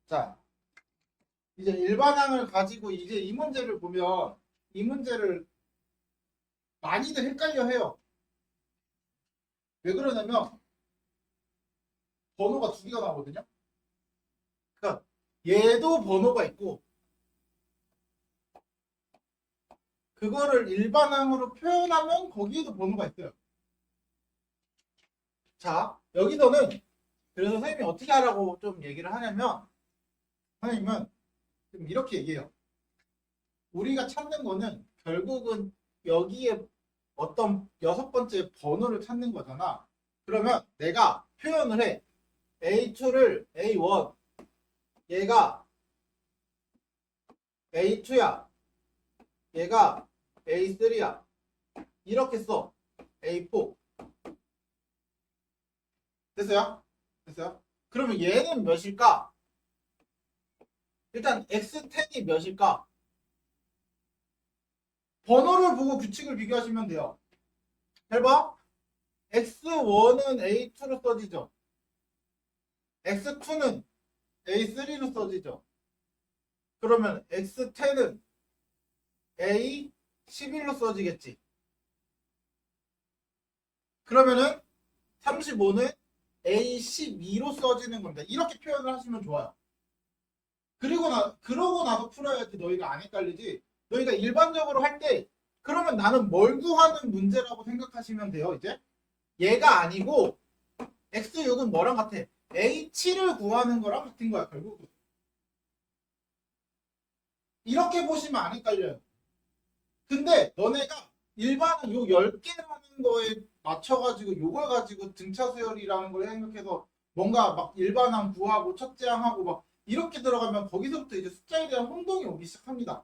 자, 이제 일반항을 가지고 이제 이 문제를 보면 이 문제를 많이들 헷갈려 해요. 왜 그러냐면 번호가 두 개가 나오거든요. 그러니까 얘도 번호가 있고 그거를 일반항으로 표현하면 거기에도 번호가 있어요. 자, 여기서는 그래서 선생님이 어떻게 하라고 좀 얘기를 하냐면 선생님은 좀 이렇게 얘기해요. 우리가 찾는 거는 결국은 여기에 어떤 여섯 번째 번호를 찾는 거잖아. 그러면 내가 표현을 해. A2를 A1 얘가 A2야 얘가 A3야 이렇게 써. A4 됐어요? 됐어요? 그러면 얘는 몇일까? 일단 X10이 몇일까? 번호를 보고 규칙을 비교하시면 돼요. 잘 봐. X1은 A2로 써지죠. X2는 A3로 써지죠. 그러면 X10은 A11로 써지겠지. 그러면은 35는 A12로 써지는 겁니다. 이렇게 표현을 하시면 좋아요. 그러고 나서 풀어야지 너희가 안 헷갈리지. 너희가 일반적으로 할 때 그러면 나는 뭘 구하는 문제라고 생각하시면 돼요. 이제 얘가 아니고 X6은 뭐랑 같아? A7을 구하는 거랑 같은 거야 결국. 이렇게 보시면 안 헷갈려요. 근데 너네가 일반은 요 10개라는 거에 맞춰가지고 요걸 가지고 등차 수열이라는 걸 생각해서 뭔가 막 일반항 구하고 첫째 항하고 막 이렇게 들어가면 거기서부터 이제 숫자에 대한 혼동이 오기 시작합니다.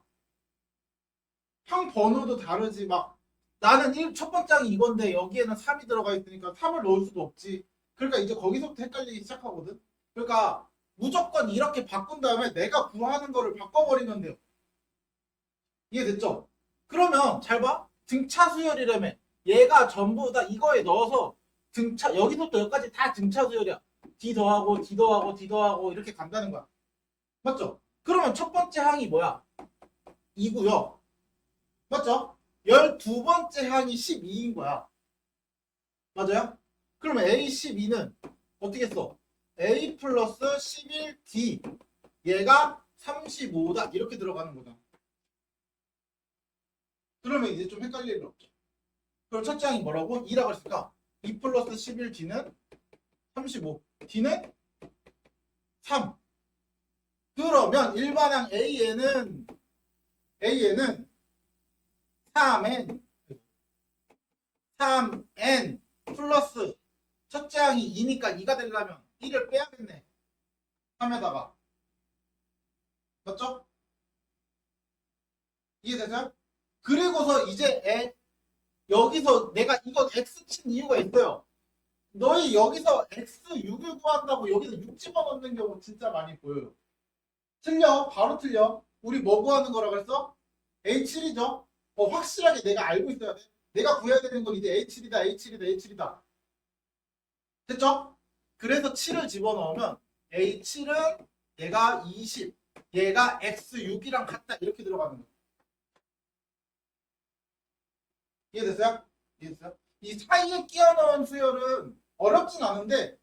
항 번호도 다르지. 막 나는 첫 번째 항이 이건데 여기에는 3이 들어가 있으니까 3을 넣을 수도 없지. 그러니까 이제 거기서부터 헷갈리기 시작하거든. 그러니까 무조건 이렇게 바꾼 다음에 내가 구하는 거를 바꿔버리면 돼요. 이해됐죠? 그러면 잘 봐. 등차 수열이라며. 얘가 전부 다 이거에 넣어서 등차 여기서부터 여기까지 다 등차 수열이야. D 더하고 D 더하고 D 더하고 이렇게 간다는 거야. 맞죠? 그러면 첫 번째 항이 뭐야? 2고요. 맞죠? 12번째 항이 12인 거야. 맞아요? 그러면 A12는 어떻게 써? A 플러스 11D 얘가 35다 이렇게 들어가는 거다. 그러면 이제 좀 헷갈릴 일 없죠. 그럼 첫째 항이 뭐라고? 2라고 했을까? 2 플러스 11D는 35. D는 3. 그러면 일반항 A에는 3n 플러스 첫째 항이 2니까 2가 되려면 1을 빼야겠네. 3에다가. 맞죠? 이해되죠? 그리고서 이제 여기서 내가 이거 x 친 이유가 있어요. 너희 여기서 x6을 구한다고 여기서 6 집어넣는 경우 진짜 많이 보여요. 틀려. 바로 틀려. 우리 뭐 구하는 거라 그랬어? A7이죠? 확실하게 내가 알고 있어야 돼. 내가 구해야 되는 건 이제 A7이다, A7이다, A7이다. 됐죠? 그래서 7을 집어넣으면 A7은 얘가 20, 얘가 X6이랑 같다. 이렇게 들어가는 거예요. 이해됐어요? 이해됐어요? 이 사이에 끼워 넣은 수열은 어렵진 않은데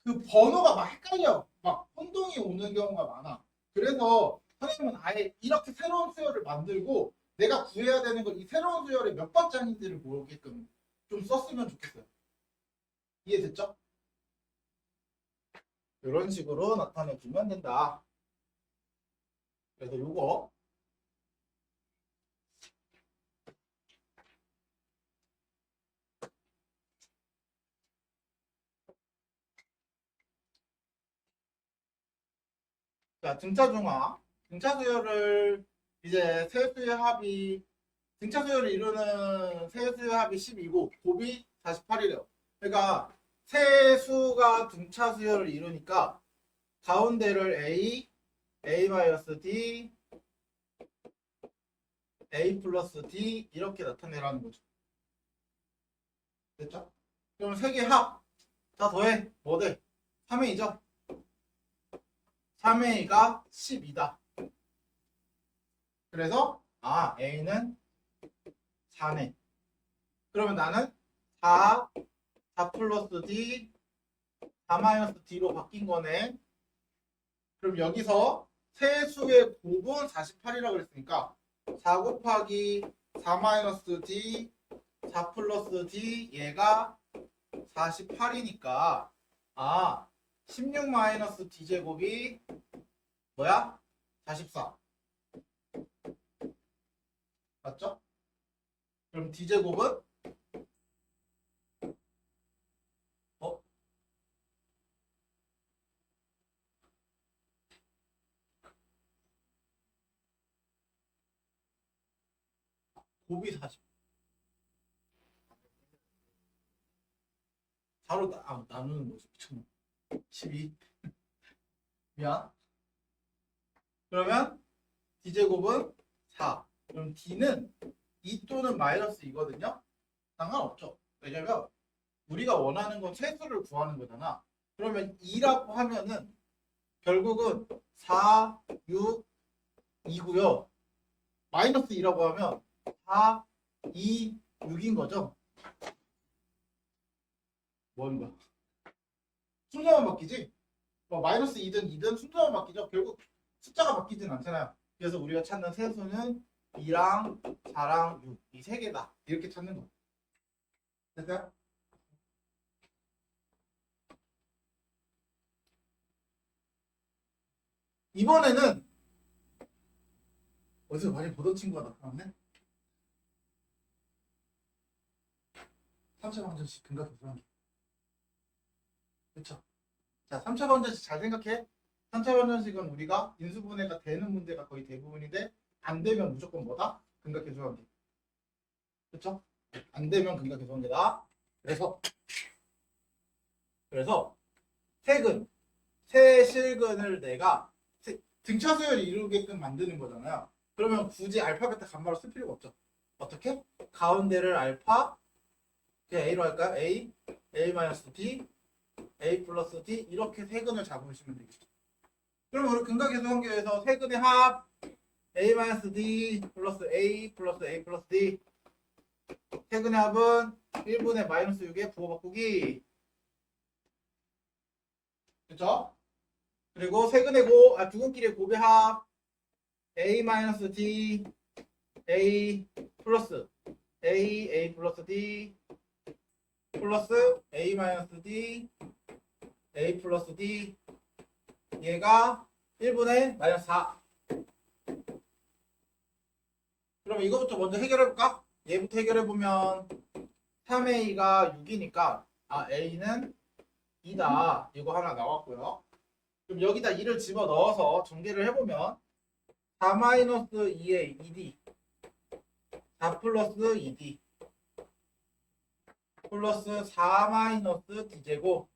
그 번호가 막 헷갈려. 막 혼동이 오는 경우가 많아. 그래서 선생님은 아예 이렇게 새로운 수열을 만들고 내가 구해야 되는 걸 이 새로운 수열의 몇 번째인지를 모르게끔 좀 썼으면 좋겠어요. 이해됐죠? 이런 식으로 나타내주면 된다. 그래서 요거 자, 등차 중화. 등차 수열을 이제 세수의 합이 등차 수열을 이루는 세수의 합이 12고 곱이 48이래요. 그러니까 세수가 등차 수열을 이루니까 가운데를 A-D, A 플러스 D 이렇게 나타내라는 거죠. 됐죠? 그럼 세 개 합. 다 더해. 뭐 돼? 3A죠? 3A가 12다. 그래서 A는 4네. 그러면 나는 4 플러스 D, 4 마이너스 D로 바뀐 거네. 그럼 여기서 세수의 곱은 48이라고 그랬으니까 4 곱하기 4 마이너스 D, 4 플러스 D 얘가 48이니까 16 마이너스 D 제곱이 뭐야? 44. 맞죠? 그럼 D 제곱은 곱이 40. 4로 나누는 거지. 12. 미안. 그러면 D제곱은 4. 그럼 D는 2 또는 마이너스 2거든요. 상관없죠. 왜냐면 우리가 원하는 건 최수를 구하는 거잖아. 그러면 2라고 하면은 결국은 4, 6, 2고요. 마이너스 2라고 하면 4, 2, 6인 거죠. 뭐인 거야? 순서만 바뀌지? 마이너스 2든 2든 순서만 바뀌죠. 결국 숫자가 바뀌진 않잖아요. 그래서 우리가 찾는 세수는 2랑 4랑 6, 이 세 개다. 이렇게 찾는 거. 됐어요? 이번에는 어디서 많이 보던 친구가 나타났네? 3차 방정식 근각 계산. 그쵸? 자, 3차 방정식 잘 생각해. 3차 방정식은 우리가 인수분해가 되는 문제가 거의 대부분인데 안 되면 무조건 뭐다? 근각 계수관계. 그쵸? 안 되면 근각 계수관계다. 그래서 세실근을 내가 등차 수열을 이루게끔 만드는 거잖아요. 그러면 굳이 알파벳 감마로 쓸 필요가 없죠. 어떻게? 가운데를 알파 그냥 A로 할까요? A-D, A 플러스 D 이렇게 세근을 잡으시면 되겠죠. 그럼 우리 근각계수관계에서 세근의 합 A-D 플러스 A 플러스 A 플러스 D 세근의 합은 1분의 마이너스 6의 부호 바꾸기. 그쵸? 그리고 세근의 두근끼리의 곱의 합 A-D A 플러스 A 플러스 D 플러스 A-D A 플러스 D 얘가 1분의 마이너스 4. 그럼 이거부터 먼저 해결해볼까? 얘부터 해결해보면 3a가 6이니까 a는 2다. 이거 하나 나왔고요. 그럼 여기다 2를 집어넣어서 전개를 해보면 4 마이너스 2의 2d 4 플러스 2d 플러스 4 마이너스 d제곱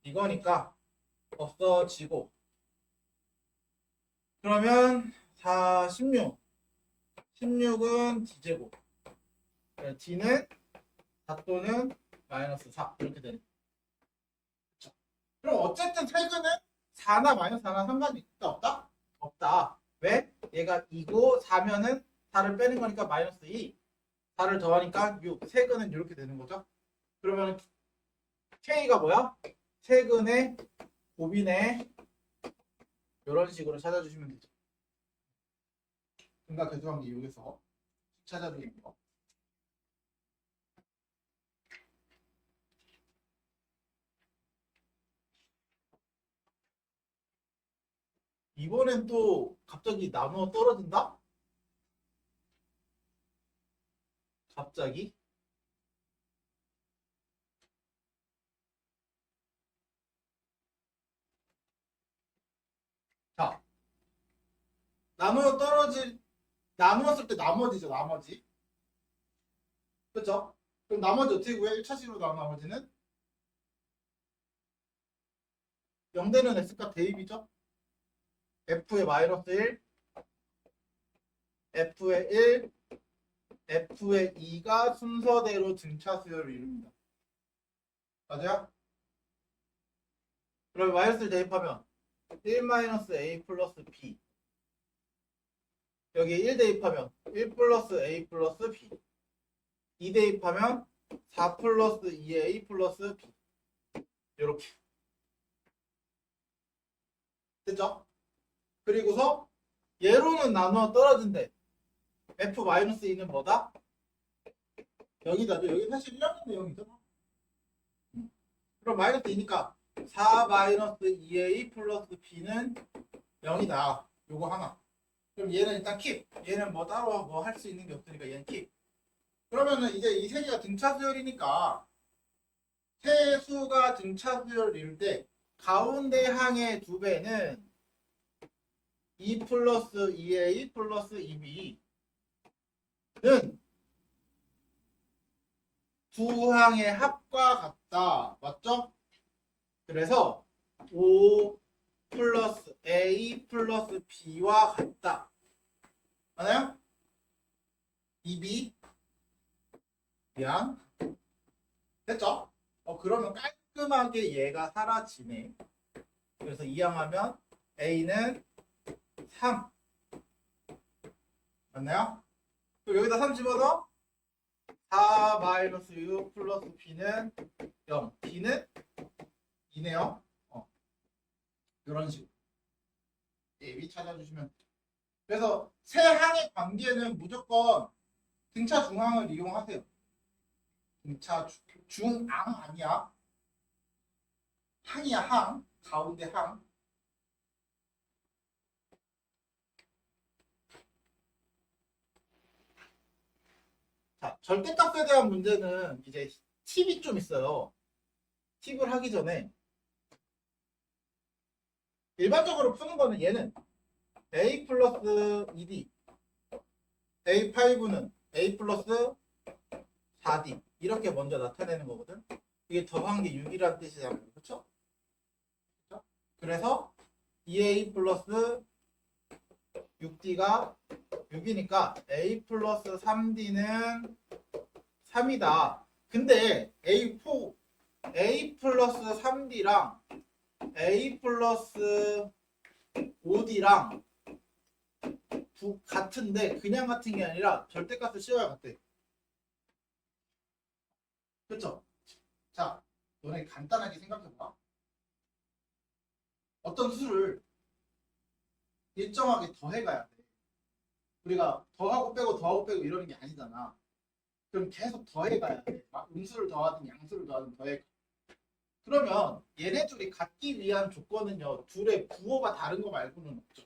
이거니까 없어지고 그러면 4, 16 16은 d제곱 d는 4 또는 마이너스 4 이렇게 되는 거죠. 그럼 어쨌든 세근은 4나 마이너스 4나 상관이 있다 없다? 없다. 왜? 얘가 2고 4면은 4를 빼는 거니까 마이너스 2 4를 더하니까 6 세근은 이렇게 되는 거죠. 그러면 K가 뭐야? 세근의 곱이네. 이런 식으로 찾아주시면 되죠. 근각 계수관계 이용해서 찾아주는 거. 이번엔 또 갑자기 나누어 떨어진다? 갑자기? 자, 나누었을 때 나머지죠, 나머지. 그쵸? 그럼 나머지 어떻게 구해? 1차식으로 나온 나머지는 0대는 X값 대입이죠? F의 마이너스 1, F의 1, F의 2가 순서대로 등차 수열을 이룹니다. 맞아요? 그럼 마이너스를 대입하면 1 마이너스 A 플러스 B 여기 1 대입하면 1 플러스 A 플러스 B 2 대입하면 4 플러스 2A 플러스 B 이렇게 됐죠? 그리고서 얘로는 나누어 떨어진대. F-2는 뭐다? 여기다죠. 여기 사실 1학년 내용이잖아. 그럼 마이너스 2니까 4 마이너스 2A 플러스 B는 0이다. 요거 하나. 그럼 얘는 일단 킵. 얘는 뭐 따로 뭐 할 수 있는 게 없으니까 얘는 킵. 그러면은 이제 이 세 개가 등차 수열이니까 세 수가 등차 수열일 때 가운데 항의 2배는 2 플러스 2A 플러스 2B는 두 항의 합과 같다. 맞죠? 그래서 5 플러스 A 플러스 B와 같다. 맞아요? 2B 미안. 됐죠? 그러면 깔끔하게 얘가 사라지네. 그래서 이항하면 A는 3 맞나요? 그럼 여기다 3 집어넣어 4 마이너스 6 플러스 B는 0 B는 2네요. 이런 식으로 A 찾아주시면 그래서 세 항의 관계는 무조건 등차 중항을 이용하세요. 등차 중항 아니야. 항이야 항. 가운데 항. 자, 절대값에 대한 문제는 이제 팁이 좀 있어요. 팁을 하기 전에 일반적으로 푸는 거는 얘는 A 플러스 2D A5는 A 플러스 4D 이렇게 먼저 나타내는 거거든. 이게 더한 게 6이라는 뜻이잖아요. 그렇죠? 그래서 2A 플러스 6D가 6이니까 A 플러스 3D는 3이다. 근데 A 플러스 3D랑 A 플러스 5D랑 같은데 그냥 같은 게 아니라 절대값을 씌워야 같대. 그렇죠? 자, 너네 간단하게 생각해봐. 어떤 수를 일정하게 더해가야 돼. 우리가 더하고 빼고 이러는 게 아니잖아. 그럼 계속 더해가야 돼. 막 음수를 더하든 양수를 더하든 더해. 그러면 얘네 둘이 같기 위한 조건은요. 둘의 부호가 다른 거 말고는 없죠.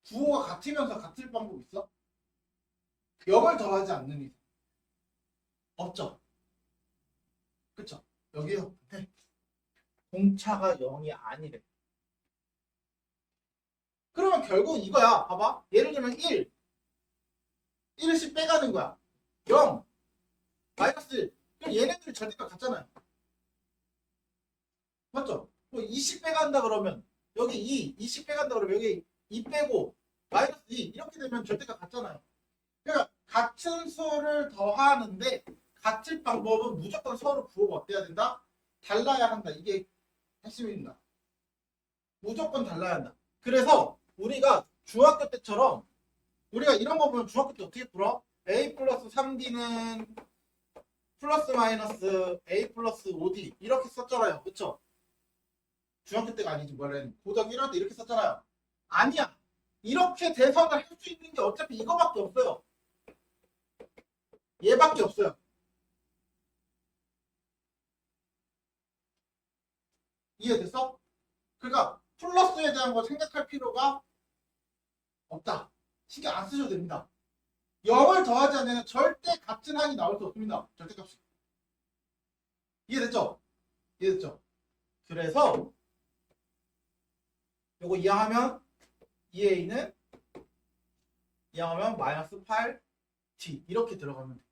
부호가 같으면서 같을 방법 있어? 0을 더하지 않는 이상. 없죠. 그쵸? 여기요. 네. 공차가 0이 아니래. 그러면 결국 이거야. 봐봐. 예를 들면 1. 1씩 빼가는 거야. 0. 마이너스 1. 그럼 얘네들이 절대가 같잖아요. 맞죠? 뭐 20 빼간다 그러면 여기 2, 20 빼간다 그러면 여기 2 빼고 마이너스 2 이렇게 되면 절대가 같잖아요. 그러니까 같은 수를 더하는데 같을 방법은 무조건 서로 부호가 어때야 된다? 달라야 한다. 이게 핵심입니다. 무조건 달라야 한다. 그래서 우리가 중학교 때처럼 우리가 이런 거 보면 중학교 때 어떻게 풀어? a 플러스 3d는 플러스 마이너스 a 플러스 5d 이렇게 썼잖아요. 그쵸? 중학교 때가 아니지 뭐는 고등 1학년 때 이렇게 썼잖아요. 아니야. 이렇게 대선을 할 수 있는 게 어차피 이거밖에 없어요. 얘밖에 없어요. 이해됐어? 그러니까 플러스에 대한 거 생각할 필요가 없다. 신경 안 쓰셔도 됩니다. 0을 더하지 않으면 절대 같은 항이 나올 수 없습니다. 절대값이. 이해됐죠? 이해됐죠? 그래서 요거 이항하면 2a는 이항하면 마이너스 8t 이렇게 들어가면 돼.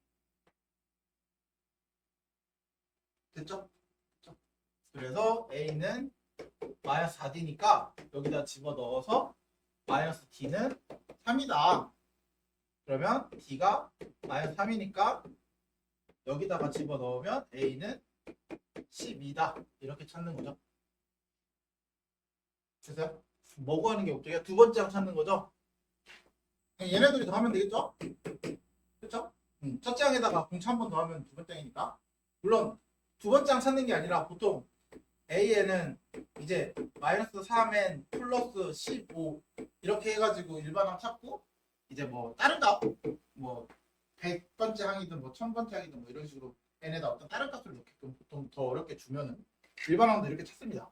됐죠? 됐죠? 그래서 a는 마이너스 4d니까 여기다 집어넣어서 마이너스 d는 3이다. 그러면 d가 마이너스 3이니까 여기다가 집어넣으면 a는 12다. 이렇게 찾는 거죠. 됐어요? 뭐 구하는 게 목적이야? 두 번째 항 찾는 거죠? 얘네들이 더하면 되겠죠? 그렇죠? 첫째 항에다가 공차 한 번 더하면 두 번째 항이니까. 물론 두 번째 항 찾는 게 아니라 보통 a에는 이제 마이너스 3n 플러스 15 이렇게 해가지고 일반항 찾고 이제 뭐 다른 값 뭐 100번째 항이든 뭐 1000번째 항이든 뭐 이런 식으로 n에다 어떤 다른 값을 넣게끔 보통 더 어렵게 주면은 일반항도 이렇게 찾습니다.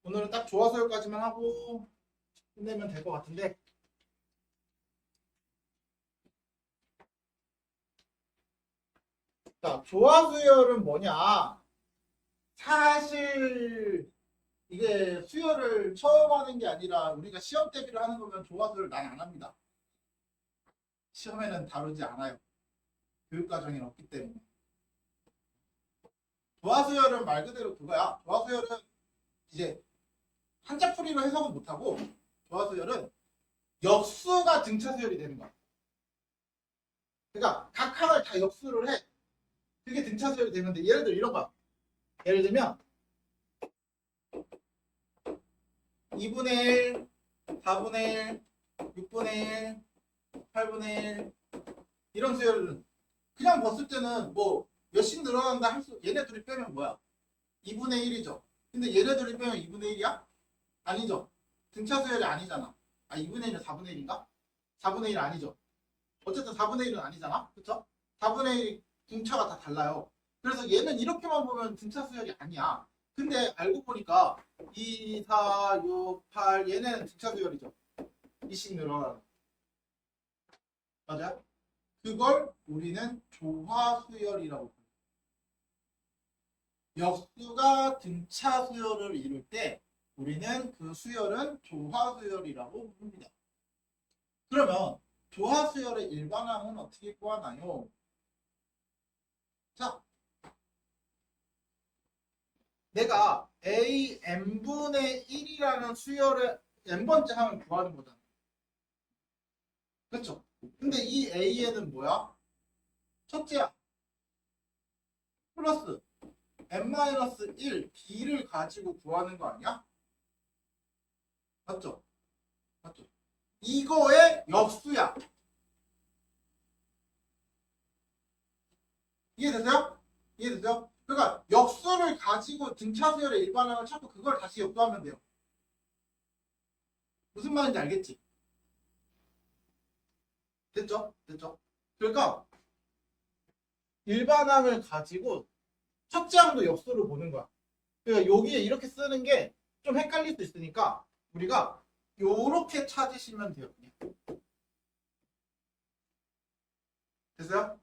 오늘은 딱 조화수열까지만 하고 끝내면 될 것 같은데 자, 조화수열은 뭐냐? 사실 이게 수열을 처음 하는 게 아니라 우리가 시험 대비를 하는 거면 조화수열 난 안 합니다. 시험에는 다루지 않아요. 교육과정이 없기 때문에. 조화수열은 말 그대로 그거야. 조화수열은 이제 한자풀이로 해석은 못하고 조화수열은 역수가 등차수열이 되는 거야. 그러니까 각 항을 다 역수를 해. 그게 등차수열이 되는데 예를 들어 이런 거야. 예를 들면 2분의 1, 4분의 1, 6분의 1, 8분의 1 이런 수열은 그냥 봤을 때는 뭐 몇씩 늘어난다 할 수 얘네 둘이 빼면 뭐야? 2분의 1이죠. 근데 얘네 둘이 빼면 2분의 1이야? 아니죠. 등차 수열이 아니잖아. 아 2분의 1은 4분의 1인가? 4분의 1 아니죠. 어쨌든 4분의 1은 아니잖아. 그쵸? 4분의 1 등차가 다 달라요. 그래서 얘는 이렇게만 보면 등차 수열이 아니야. 근데 알고 보니까 2, 4, 6, 8 얘네는 등차 수열이죠. 2씩 늘어나는. 맞아요? 그걸 우리는 조화수열이라고 불러요. 역수가 등차 수열을 이룰 때 우리는 그 수열은 조화수열이라고 부릅니다. 그러면 조화수열의 일반항은 어떻게 구하나요? 자, 내가 a n분의 1이라는 수열의 n번째 항을 구하는 거잖아. 그렇죠? 근데 이 a에는 뭐야? 첫째야. 플러스 n-1 b를 가지고 구하는 거 아니야? 맞죠? 맞죠? 이거의 역수야. 이해되세요? 이해되세요? 그러니까 역수를 가지고 등차수열의 일반항을 찾고 그걸 다시 역수하면 돼요. 무슨 말인지 알겠지? 됐죠? 됐죠? 그러니까 일반항을 가지고 첫째 항도 역수를 보는 거야. 그러니까 여기에 이렇게 쓰는 게 좀 헷갈릴 수 있으니까 우리가 요렇게 찾으시면 돼요. 됐어요?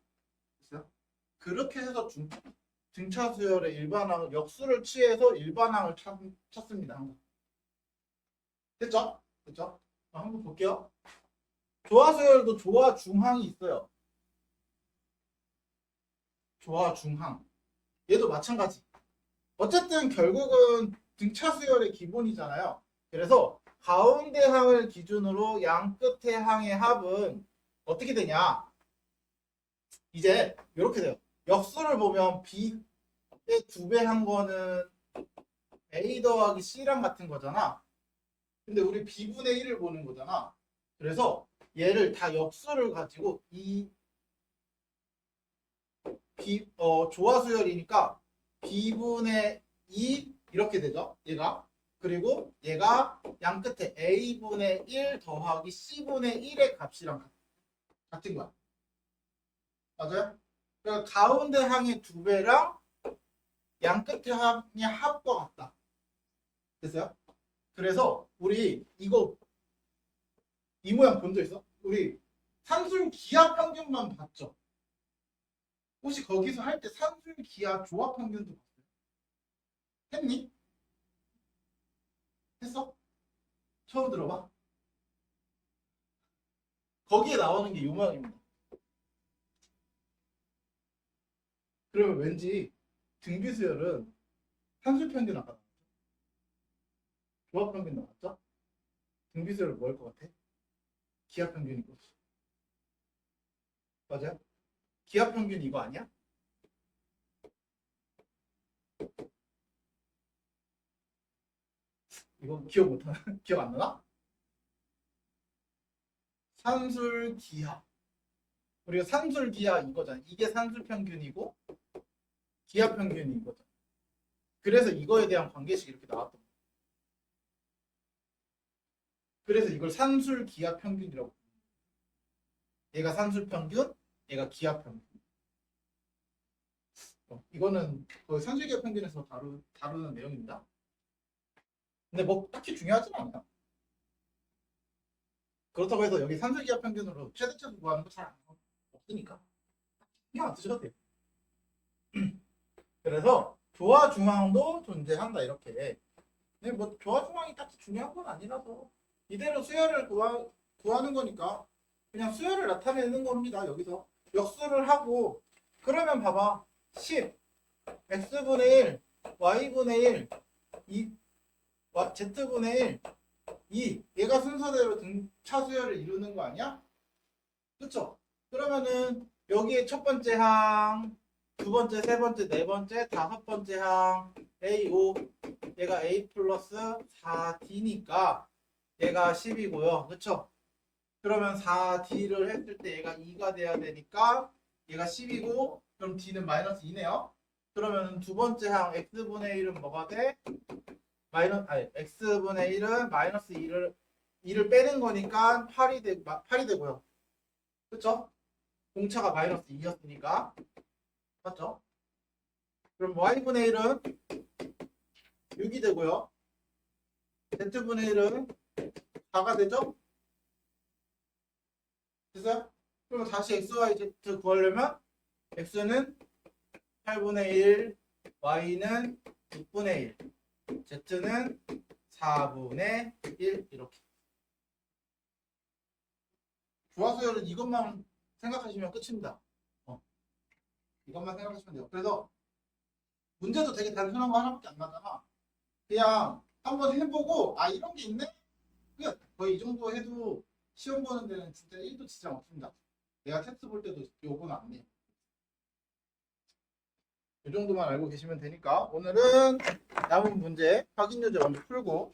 됐어요? 그렇게 해서 등차 수열의 일반항 역수를 취해서 일반항을 찾습니다. 항상. 됐죠? 됐죠? 한번 볼게요. 조화 수열도 조화 중항이 있어요. 조화 중항. 얘도 마찬가지. 어쨌든 결국은 등차 수열의 기본이잖아요. 그래서 가운데 항을 기준으로 양 끝의 항의 합은 어떻게 되냐? 이제 이렇게 돼요. 역수를 보면 B의 2배 한 거는 A 더하기 C랑 같은 거잖아. 근데 우리 B분의 1을 보는 거잖아. 그래서 얘를 다 역수를 가지고 이 조화 수열이니까 B분의 2 이렇게 되죠. 얘가. 그리고 얘가 양 끝에 A분의 1 더하기 C분의 1의 값이랑 같은 거야. 맞아요? 그러니까 가운데 항의 2배랑 양 끝의 항의 합과 같다. 됐어요? 그래서 우리 이거 이 모양 본 적 있어? 우리 산술 기하 평균만 봤죠? 혹시 거기서 할 때 산술 기하 조합 평균도 봤어요? 했니? 했어? 처음 들어봐? 거기에 나오는 게 이 모양입니다. 그러면 왠지 등비수열은 산술 평균 아까 나왔죠? 조합 평균 나왔죠? 등비수열은 뭐 할 것 같아? 기하 평균인 거지. 맞아요? 기하 평균 이거 아니야? 이거 기억 못하나? 기억 안 나나? 산술 기하. 우리가 산술 기하 이거잖아. 이게 산술 평균이고 기하 평균이 이거잖아. 그래서 이거에 대한 관계식이 이렇게 나왔던 거야. 그래서 이걸 산술 기하 평균이라고. 얘가 산술 평균, 얘가 기하 평균. 이거는 거의 산술 기하 평균에서 다루는 내용입니다. 근데 뭐 딱히 중요하진 않아요. 그렇다고 해서 여기 산술 기하 평균으로 최대치수 구하는 거 잘 없으니까 신경 안 쓰셔도 돼요. 그래서 조화 중항도 존재한다 이렇게. 근데 뭐 조화 중항이 딱히 중요한 건 아니라서 이대로 수열을 구하는 거니까 그냥 수열을 나타내는 겁니다. 여기서 역수를 하고 그러면 봐봐 10 x분의 1 y분의 1 2 z분의 1 2 얘가 순서대로 등차 수열을 이루는 거 아니야? 그쵸? 그러면은 여기에 첫 번째 항, 두 번째, 세 번째, 네 번째, 다섯 번째 항 A5 얘가 A 플러스 4D니까 얘가 10이고요. 그쵸? 그러면 4D를 했을 때 얘가 2가 돼야 되니까 얘가 10이고 그럼 D는 마이너스 2네요. 그러면 두 번째 항 X분의 1은 뭐가 돼? X분의 1은 마이너스 2를 빼는 거니까 8이 되고요. 그쵸? 공차가 마이너스 2였으니까. 맞죠? 그럼 Y분의 1은 6이 되고요. Z분의 1은 4가 되죠? 됐어요? 그럼 다시 X, Y, Z 구하려면 X는 8분의 1, Y는 6분의 1, Z는 4분의 1 이렇게. 조화수열은 이것만 생각하시면 끝입니다. 이것만 생각하시면 돼요. 그래서 문제도 되게 단순한 거 하나밖에 안 나잖아. 그냥 한번 해보고 아 이런 게 있네? 끝! 거의 이 정도 해도 시험 보는 데는 진짜 1도 지장 없습니다. 내가 테스트 볼 때도 요거는 안 돼. 이 정도만 알고 계시면 되니까 오늘은 남은 문제 확인 유제 먼저 풀고